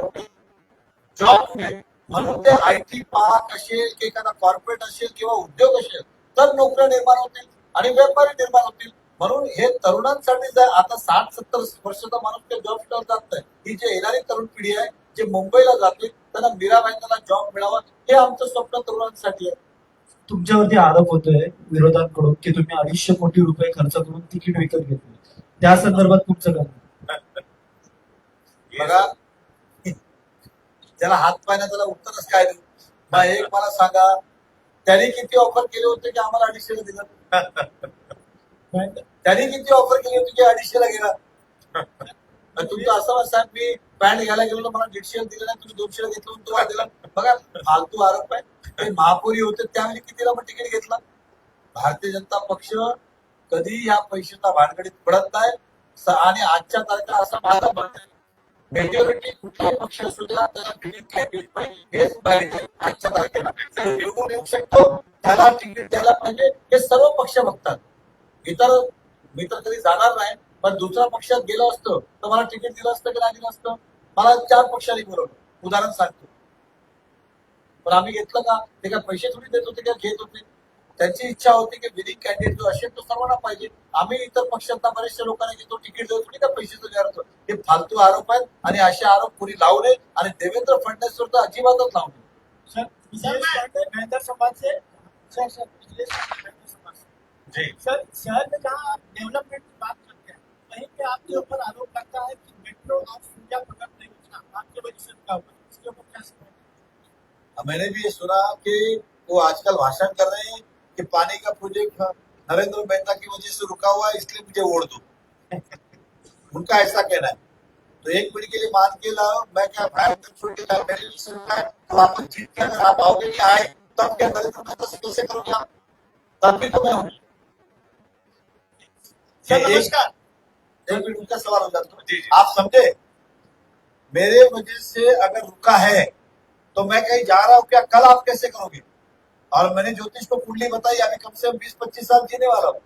जॉब नाही, म्हणून ते आयटी पार्क असेल की एखादा कॉर्पोरेट असेल किंवा उद्योग असेल तर नोकऱ्या निर्माण होतील आणि व्यापारी निर्माण होतील. म्हणून हे तरुणांसाठी जर आता 60-70 वर्षाचा माणूस ते जॉब करत जात नाही, ही जी येणारी तरुण पिढी आहे जे मुंबईला जाते त्यांना मीरा भाईंदरला जॉब मिळावा, हे आमचं स्वप्न तरुणांसाठी आहे. तुमच्यावरती आरोप होतोय विरोधांकडून की तुम्ही 250 कोटी रुपये खर्च करून तिकीट विकत घेतले, त्या संदर्भात तुमचं काय? बघा, ज्याला हात पाय नाही त्याला उत्तरच काय देऊ. मग एक मला सांगा, त्यांनी किती ऑफर केले होते की आम्हाला 250 दिलं? त्यांनी किती ऑफर केली होती की 250 गेला? तुमचं असं साहेब, मी पॅन्ट घ्यायला गेलो मला 150 दिलं नाही, तुम्ही 200 घेतलं तुम्हाला दिलं. बघा, फालतू आरोप आहे. ते महापौरी होते त्यावेळी कितीला मग तिकीट घेतलं? भारतीय जनता पक्ष कधी या पैशाचा भानगडीत पडत नाही, आणि आजच्या तारखेला असं माझं म्हणणं आहे मेजॉरिटी कुठलाही पक्ष सुद्धा त्याला विलीन कॅन्डिडेट पाहिजे हेच पाहिजे आजच्या तारखेला निवडून येऊ शकतो त्याला तिकीट द्यायला पाहिजे हे सर्व पक्ष बघतात. इतर मी तर कधी जाणार नाही पण दुसऱ्या पक्षात गेलो असतो तर मला तिकीट दिलं असतं की नाही दिलं असतं. मला 4 पक्षांनी बोलवलं उदाहरण सांगतो पण आम्ही घेतलं का ते काय पैसे थोडी देत होते का घेत होते. त्यांची इच्छा होती की विलिंग कॅन्डिडेट जो असेल तो सर्वांना पाहिजे. आम्ही इतर पक्षांना बरेचशा लोकांना घेतो तिकीट देऊ थोडी का पैशाचं विचारतो. हे फालतू आरोप आहेत आणि असे आरोप कोणी लावू नये आणि देवेंद्र फडणवीसवर तर अजिबातच लावू नये. सर बेहतर समाज से सर पिछले बेहतर समाज से जी सर शहर में जहाँ डेवलपमेंट की बात करते हैं वहीं पे आपके ऊपर आरोप लगता है कि मेट्रो और सूर्या प्रकल्प नहीं होता आपके वजह से रुका हुआ है इसके ऊपर क्या समझ. मैंने भी ये सुना कि वो आजकल भाषण कर रहे हैं कि पानी का प्रोजेक्ट नरेंद्र मेहता की वजह से रुका हुआ है इसलिए मुझे वोट दो. उनका ऐसा कहना है. तो 1 मिनट के लिए मान के लाओ मैं क्या छोड़ के मेरे लिए सुनना है तो आप जीत के अगर आप आओगे कि आए तब क्या नरेंद्र मेहता से कैसे करोगे आप. तब भी तो मैं हूँ. सर नमस्कार. 1 मिनट उनका सवाल हो जाता जी, है. जी. आप समझे मेरे वजह से अगर रुका है तो मैं कहीं जा रहा हूँ क्या कल आप कैसे करोगे. और मैंने ज्योतिष को कुंडली बताई अभी कम से कम 20-25 साल जीने वाला हूँ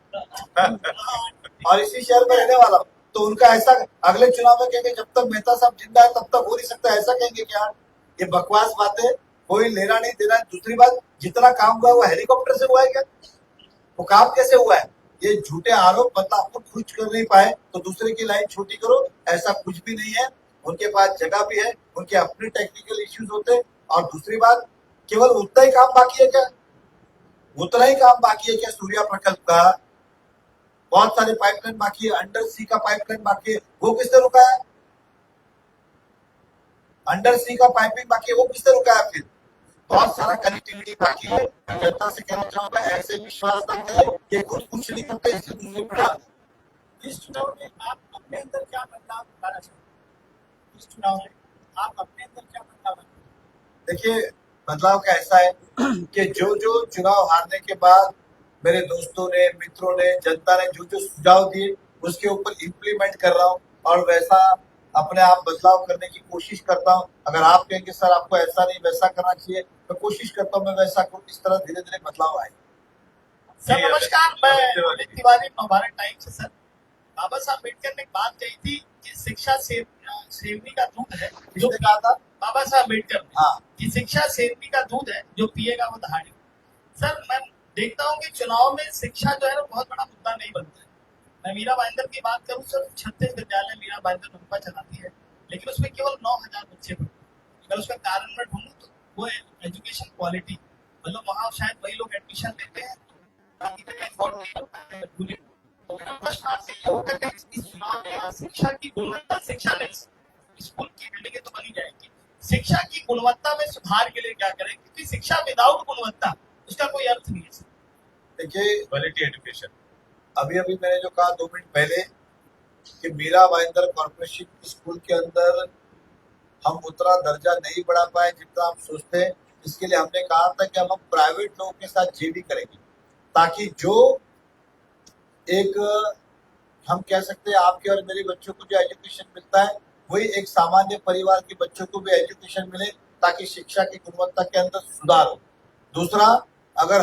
और इसी शहर में रहने वाला हूँ. तो उनका ऐसा अगले चुनाव में कहेंगे जब तक मेहता साहब जिंदा है तब तक हो नहीं सकता ऐसा कहेंगे क्या. ये बकवास बातें कोई लेना नहीं देना. दूसरी बात जितना काम हुआ है वो हेलीकॉप्टर से हुआ है क्या. वो काम कैसे हुआ है. ये झूठे आरोप मतलब आपको खुश कर नहीं पाए तो दूसरे की लाइन छोटी करो. ऐसा कुछ भी नहीं है. उनके पास जगह भी है उनके अपने टेक्निकल इश्यूज होते हैं. और दूसरी बात केवल उतना ही काम बाकी है क्या. उतना ही काम बाकी है क्या सूर्या प्रकल्प का. बहुत सारे पाइपलाइन बाकी है. अंडर सी का पाइपलाइन बाकी है वो किसने रुका है. अंडर सी का पाइपिंग बाकी है वो किसने रुका है. फिर बहुत सारा कनेक्टिविटी बाकी है. जनता से कहना चाहूंगा ऐसे विश्वास न करें कि कुछ नहीं करते इससे दूसरे बढ़ा. इस चुनाव में आप अपने अंदर क्या बदलाव लाना चाहते हैं. इस चुनाव में आप अपने अंदर क्या बदलाव लाना चाहते हैं. देखिए बदलाव का ऐसा है कि जो जो चुनाव हारने के बाद मेरे दोस्तों ने मित्रों ने जनता ने जो जो सुझाव दिए उसके ऊपर इम्प्लीमेंट कर रहा हूँ और वैसा अपने आप बदलाव करने की कोशिश करता हूँ. अगर आप कहेंगे सर आपको ऐसा नहीं वैसा करना चाहिए मैं कोशिश करता हूँ मैं वैसा करूँ. इस तरह धीरे धीरे बदलाव आए. सर जी, नमस्कार. अमित मैं तिवारी. अमित तिवारी नवभारत टाइम्स से. सर बाबा साहब अम्बेडकर ने एक बात कही थी कि शिक्षा सेवनी का दूध है जो किसने कहा था. बाबा साहब अम्बेडकर ने हाँ कि शिक्षा सेवनी का दूध है जो पिएगा वो दहाड़ी. सर मैं देखता हूँ कि चुनाव में शिक्षा जो है ना बहुत बड़ा मुद्दा नहीं बनता है. मैं मीरा भाईंदर की बात करूँ सर 36 विद्यालय मीरा भाईंदर मनपा चलाती है लेकिन उसमें केवल 9,000 बच्चे पढ़ते हैं. अगर उसका कारण मैं ढूंढूं तो वो है एजुकेशन क्वालिटी. मतलब वहाँ शायद वही लोग एडमिशन लेते हैं बाकी तो afford नहीं कर पाते हैं. तो मेरा प्रश्न आपसे ये होगा कि इस चुनाव में शिक्षा की गुणवत्ता शिक्षा नहीं स्कूल की बिल्डिंगें तो बनी जाएंगी. शिक्षा की गुणवत्ता में सुधार के लिए क्या करें क्योंकि शिक्षा विदाउट गुणवत्ता उसका कोई अर्थ नहीं है. देखिए क्वालिटी एजुकेशन. अभी अभी मैंने जो कहा 2 मिनट पहले कि मीरा भाईंदर कॉर्पोरेशन स्कूल के अंदर हम उतना दर्जा नहीं बढ़ा पाए जितना हम सोचते हैं. इसके लिए हमने कहा था कि हम प्राइवेट लोगों के साथ जेडी करेंगे ताकि जो एक हम कह सकते हैं आपके और मेरे बच्चों को जो एजुकेशन मिलता है वही एक सामान्य परिवार के बच्चों को भी एजुकेशन मिले ताकि शिक्षा की गुणवत्ता के अंदर सुधार हो. दूसरा अगर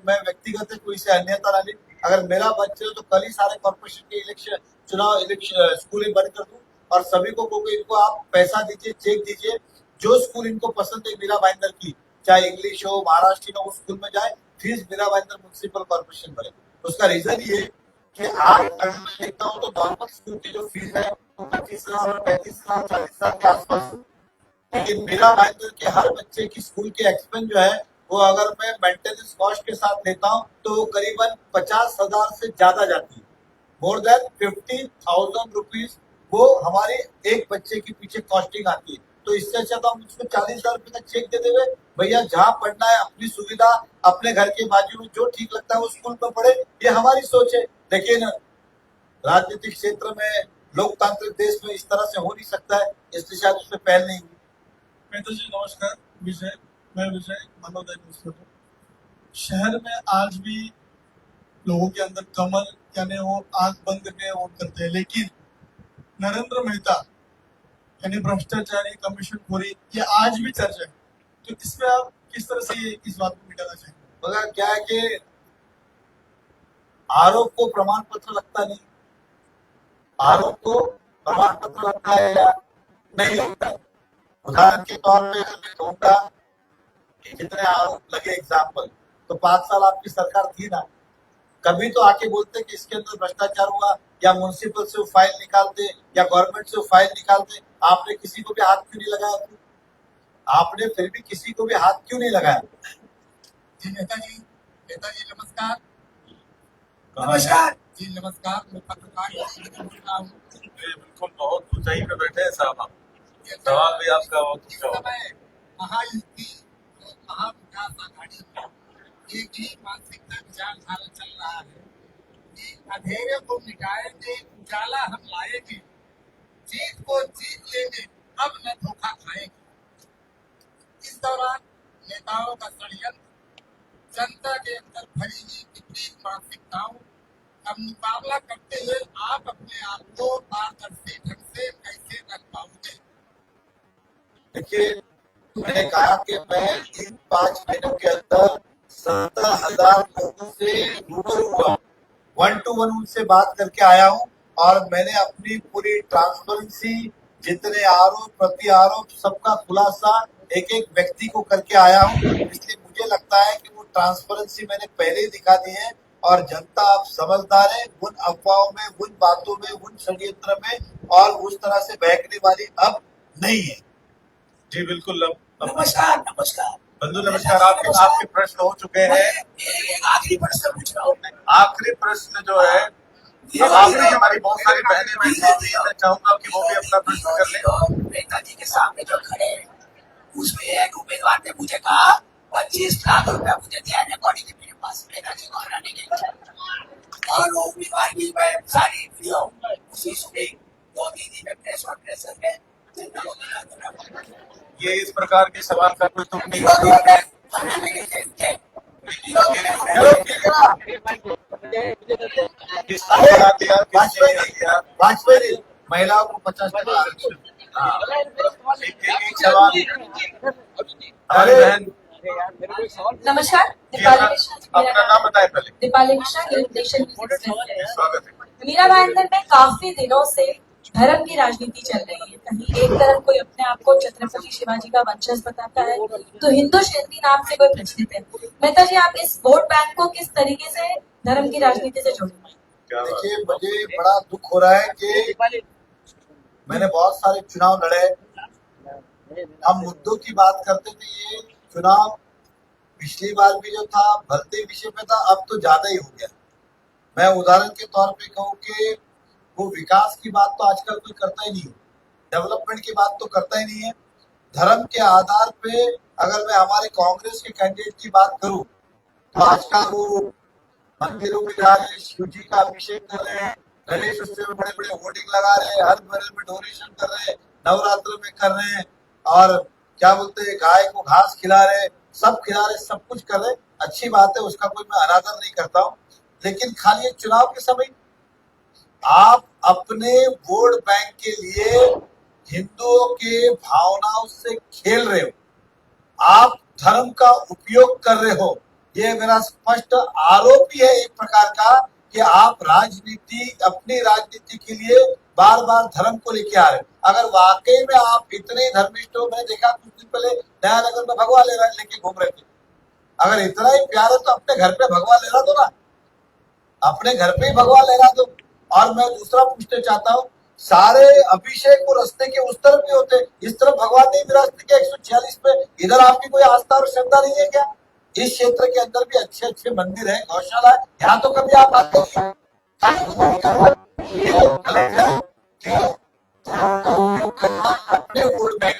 मैं व्यक्तिगत कोई से अन्यता ना ले अगर मेरा बच्चे हो तो कल ही सारे कॉर्पोरेशन के इलेक्शन स्कूलें बंद कर दूं और सभी को इनको आप पैसा दीजिए चेक दीजिए. जो स्कूल इनको पसंद है मीरा भाईंदर की चाहे इंग्लिश हो महाराष्ट्र हो उस स्कूल में जाए fees Mira Bhayandar municipal corporation भरे. उसका रीजन ये कि आज अगर मैं देखता हूँ तो नॉर्मल स्कूल की जो फीस है वो 25,000 35,000 40,000 के आसपास. लेकिन मीरा भाईंदर के हर बच्चे की स्कूल के एक्सपेंस जो है वो अगर मैं मेंटेनेंस कॉस्ट के साथ लेता हूँ तो वो करीबन 50,000 से ज्यादा जाती है. मोर देन 50,000 रुपीज वो हमारे एक बच्चे के पीछे कॉस्टिंग आती है. तो इससे अच्छा तो हम उसको 40,000 रुपए का चेक दे देवे भैया जहाँ पढ़ना है अपनी सुविधा अपने घर के बाजू में जो ठीक लगता है वो स्कूल में पढ़े. ये हमारी सोच है. लेकिन राजनीतिक क्षेत्र में लोकतांत्रिक देश में इस तरह से हो नहीं सकता है इसलिए शायद उस पर पहल नहीं हुई. मेहता जी नमस्कार. मैं विजय मनोदय न्यूज़. शहर में आज भी लोगों के अंदर कमल यानी वो आंख बंद करके वोट करते हैं लेकिन नरेंद्र मेहता यानी भ्रष्टाचारी, कमीशनखोरी, ये आज भी चर्चा है, तो इसमें आप किस तरह से इस बात को मिटाना चाहेंगे? मगर क्या है कि आरोप को प्रमाण पत्र लगता नहीं, आरोप को प्रमाण पत्र लगता है या नहीं लगता है। उदाहरण के तौर पे अगर मैं कहूँगा कि जितने आरोप लगे एग्जाम्पल, तो 5 साल आपकी सरकार थी ना, कभी तो आके बोलते कि इसके अंदर भ्रष्टाचार हुआ, या म्युनिसिपल से वो फाइल निकालते या गवर्नमेंट से वो फाइल निकालते। आपने किसी को भी हाथ क्यों नहीं लगाया? आपने फिर भी किसी को भी हाथ क्यों नहीं लगाया? जी नेताजी नमस्कार। नमस्कार जी नमस्कार, मैं पत्रकार बोल रहा हूँ। बिल्कुल, बहुत ऊंचाई पे बैठे हैं साहब आप। सवाल भी आपका बहुत इस ऊंचा हो। समय महायुति और महाविकास आघाड़ी में एक ही मानसिकता विचारधारा चल रहा है कि अंधेरे को मिटाएंगे, उजाला हम लाएंगे, जीत को जीत लेंगे, अब न धोखा खाएंगे। इस दौरान नेताओं का षड्यंत्र, जनता के अंदर भरी हुई विपरीत मानसिकताओं का मुकाबला करते हुए आप अपने आप को पारदर्शी ढंग से कैसे रख पाओगे? देखिए, मैंने कहा कि मैं इन 5 महीनों के अंदर 70,000 लोगों से रूबरू हुआ, 1 to 1 उनसे बात करके आया हूँ, और मैंने अपनी पूरी ट्रांसपेरेंसी, जितने आरोप प्रति आरोप, सबका खुलासा एक एक व्यक्ति को करके आया हूँ। इसलिए मुझे लगता है कि वो ट्रांसपेरेंसी मैंने पहले ही दिखा दी है, और जनता अब समझदार है। उन अफवाहों में, उन बातों में, उन षड्यंत्र में और उस तरह से बहकने वाली अब नहीं है। जी बिल्कुल। नमस्कार। बंधु नमस्कार। आपके प्रश्न हो चुके हैं। एक आखिरी प्रश्न पूछ रहा हूँ मैं। आखिरी प्रश्न जो है, अब आपने हमारी बहुत सारी बहनें बैठी हुई हैं, मैं चाहूंगा कि वो भी अपना प्रश्न कर लें। नेताजी के सामने जो खड़े हैं, उसमें एक उम्मीदवार ने मुझे कहा 25 लाख रुपया मुझे दिया रिकॉर्डिंग के मेरे पास नेताजी को हराने के लिए, और वो उम्मीदवार की मैं सारी वीडियो उसी सुनी 2-3 दिन में प्रेस कॉन्फ्रेंस में ये इस प्रकार के सवाल का कोई तुक नहीं। वाजपेयी महिलाओं को 50% आरक्षण। एक सवाल हमारी बहन। नमस्कार, अपना नाम बताएं पहले। दीपाली मिश्रा, नेशन स्वागत है। मीरा भाईंदर में काफी दिनों से धर्म की राजनीति चल रही है। कहीं एक तरफ कोई अपने आप को छत्रपति शिवाजी का वंशज बताता है, तो हिंदू शैली नाम से कोई प्रचलित है। मेहता जी, आप इस वोट बैंक को किस तरीके से धर्म की राजनीति से जोड़ेंगे? देखिए, मुझे बड़ा दुख हो रहा है कि मैंने बहुत सारे चुनाव लड़े, हम मुद्दों की बात करते थे। ये चुनाव पिछली बार भी जो था भलते विषय पे था, अब तो ज्यादा ही हो गया। मैं उदाहरण के तौर पे कहूँ कि वो विकास की बात तो आजकल कोई करता ही नहीं है, डेवलपमेंट की बात तो करता ही नहीं है। धर्म के आधार पे अगर मैं हमारे कांग्रेस के कैंडिडेट की बात करूं, तो आजकल वो मंदिरों में जा रहे, शिव जी का अभिषेक कर रहे हैं, गणेश उत्सव में बड़े बड़े होर्डिंग लगा रहे हैं, हर महल में डोनेशन कर रहे हैं, नवरात्र में कर रहे हैं, और क्या बोलते हैं, गाय को घास खिला रहे, सब खिला रहे, सब कुछ कर रहे। अच्छी बात है, उसका कोई मैं अनादर नहीं करता हूँ, लेकिन खाली ये चुनाव के समय आप अपने वोट बैंक के लिए हिंदुओं के भावनाओं से खेल रहे हो, आप धर्म का उपयोग कर रहे हो। ये मेरा स्पष्ट आरोप ही है एक प्रकार का कि आप अपनी राजनीति के लिए बार बार धर्म को लेके आ रहे हो। अगर वाकई में आप इतने धर्मिष्ठ हो, मैंने देखा कुछ दिन पहले नयानगर में भगवा लेके घूम रहे थे। अगर इतना ही प्यार है तो अपने घर पे भगवा लहरा दो ना, अपने घर पे ही भगवा लहरा दो। और मैं दूसरा पूछना चाहता हूँ, सारे अभिषेक और रस्ते के उस तरफ भी होते, इस तरफ भगवान नहीं विराजते क्या 146 पे? इधर आपकी कोई आस्था और श्रद्धा नहीं है क्या? इस क्षेत्र के अंदर भी अच्छे अच्छे मंदिर है, गौशाला है, यहाँ तो कभी आप आते हैं? अपने वोट बैंक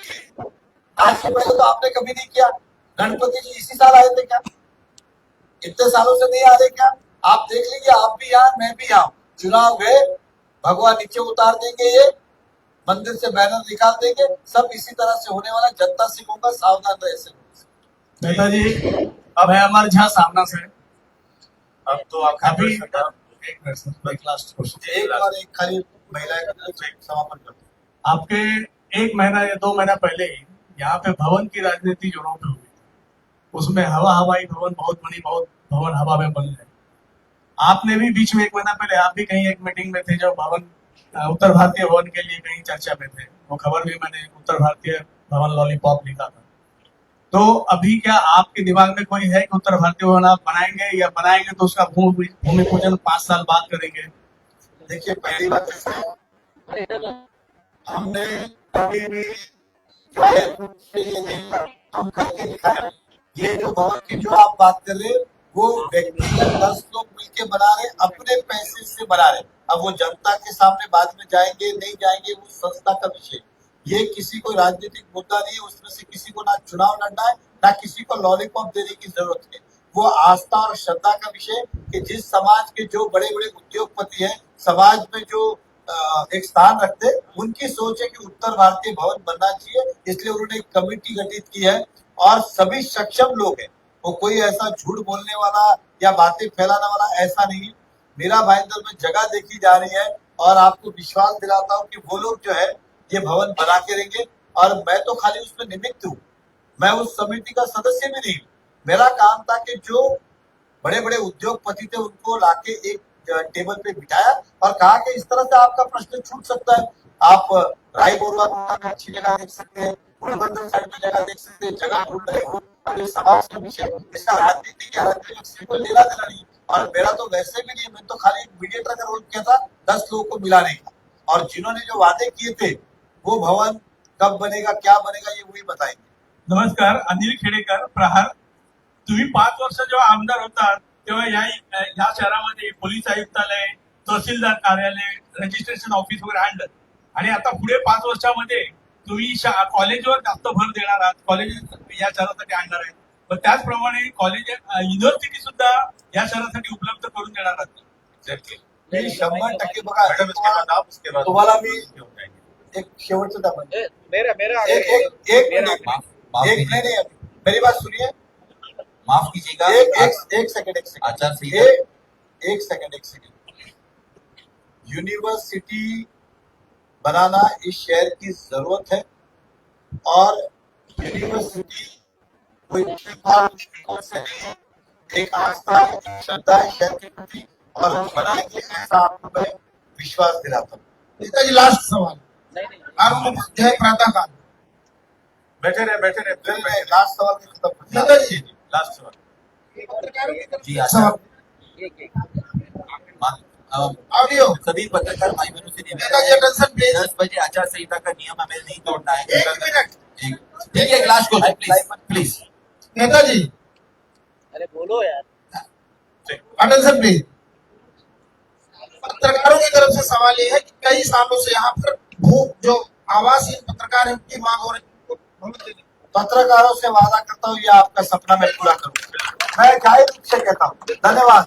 आज से पहले तो आपने कभी नहीं किया। गणपति जी इसी साल आए थे क्या? इतने सालों से नहीं आ रहे क्या? आप देख लीजिए, आप भी यहाँ, मैं भी यहाँ। चुनाव गए, भगवान नीचे उतार देंगे, ये मंदिर से बैनर निकाल देंगे, सब इसी तरह से होने वाला। जनता से कहूंगा सावधान रहे से। नेताजी, अब है हमारे झा सामना से। अब तो आप अभी एक लास्ट क्वेश्चन, एक और एक खाली महिला का समापन करते। आपके 1 महीना या 2 महीना पहले यहाँ पे भवन की राजनीति जोरों पे हुई, उसमें हवाई भवन बहुत बनी, बहुत भवन हवा में बन गए। आपने भी बीच में 1 महीना पहले आप भी कहीं एक मीटिंग में थे जो भवन उत्तर भारतीय भवन के लिए कहीं चर्चा में थे, वो खबर भी मैंने उत्तर भारतीय भवन लॉलीपॉप लिखा था। तो अभी क्या आपके दिमाग में कोई है कि उत्तर भारतीय भवन आप बनाएंगे, या बनाएंगे तो उसका भूमि पूजन 5 साल बाद करेंगे? देखिए, पहली बात हमने कभी भी हम करके दिखाया। ये जो भवन की जो आप बात कर रहे हैं, वो व्यक्तिगत 10 लोग मिलके बना रहे, अपने पैसे से बना रहे। अब वो जनता के सामने बाद में जाएंगे नहीं जाएंगे, वो संस्था का विषय। ये किसी को राजनीतिक मुद्दा नहीं है, उसमें से किसी को ना चुनाव लड़ना है, ना किसी को लॉलीपॉप देने की जरूरत है। वो आस्था और श्रद्धा का विषय कि जिस समाज के जो बड़े बड़े उद्योगपति हैं, समाज में जो एक स्थान रखते, उनकी सोच है कि उत्तर भारतीय भवन बनना चाहिए, इसलिए उन्होंने एक कमेटी गठित की है और सभी सक्षम लोग हैं। वो कोई ऐसा झूठ बोलने वाला या बातें फैलाने वाला ऐसा नहीं है। मीरा भाईंदर में जगह देखी जा रही है और आपको विश्वास दिलाता हूँ कि वो लोग जो है ये भवन बना के रहेंगे, और मैं तो खाली उसमें निमित्त हूँ, मैं उस समिति का सदस्य भी नहीं। मेरा काम था कि जो बड़े बड़े उद्योगपति थे उनको लाके एक टेबल पे बिठाया और कहा कि इस तरह से आपका प्रश्न छूट सकता है। आप राय बोरवा में अच्छी जगह देख सकते हैं, गुणबंधन साइड में जगह देख सकते हैं, जगह ढूंढ रहे हो, और समाज का विषय, इसका राजनीति या राजनीतिक कोई लेना देना नहीं। और मेरा तो वैसे भी नहीं, मैं तो खाली मीडिएटर का रोल किया था 10 लोगों को मिलाने का, और जिन्होंने जो वादे किए थे वो भवन कब बनेगा, क्या बनेगा, ये वही बताएंगे। नमस्कार, अनिल खेडेकर, प्रहार. तुम्ही 5 वर्ष जेव्हा आमदार होता तेव्हा या शहरामध्ये पोलीस आयुक्तालय, तहसीलदार कार्यालय, रजिस्ट्रेशन ऑफिस वगैरे आणलं, आणि आता पुढे 5 वर्षामध्ये तुम्ही कॉलेजवर जास्त भर देणार आहात, कॉलेज या शहरासाठी आणणार आहेत. पण त्याचप्रमाणे कॉलेज युनिव्हर्सिटी सुद्धा या शहरासाठी उपलब्ध करून देणार आहात. मी 100% बघा, मैडम इसके बाद आप, उसके बाद तुम्हाला मी हो जाएंगे. एक शेवटचं दाखवतो. मेरा एक मिनट, नहीं, मेरी बात सुनिए, माफ कीजिएगा, एक सेकंड आचार संहिता, एक सेकंड। यूनिवर्सिटी बनाना इस शहर की जरूरत है, और यूनिवर्सिटी कोई एक आस्था है, श्रद्धा है शहर के प्रति, और हम बनाएंगे ऐसा आपको मैं विश्वास दिलाता हूँ। नेताजी लास्ट सवाल, अरुण प्रातःकाल। बैठे रहे, लास्ट सवाल खत्म कर दिया। नेताजी लास्ट सवाल. जी आचार ऑडियो सभी पत्रकार भाई बहनों से निवेदन नेताजी है, अटेंशन प्लीज। 10 बजे आचार संहिता का नियम हमें नहीं तोड़ना है. 1 मिनट ठीक है, लास्ट क्वेश्चन प्लीज. नेताजी, अरे बोलो यार. Attention please. पत्रकारों की तरफ से सवाल ये है कि कई सालों से यहाँ पर जो आवासीय पत्रकार है उनकी मांग हो रही है। पत्रकारों से वादा करता हूँ ये आपका सपना मैं पूरा करूँ। मैं जाहिर रूप से कहता हूँ। धन्यवाद।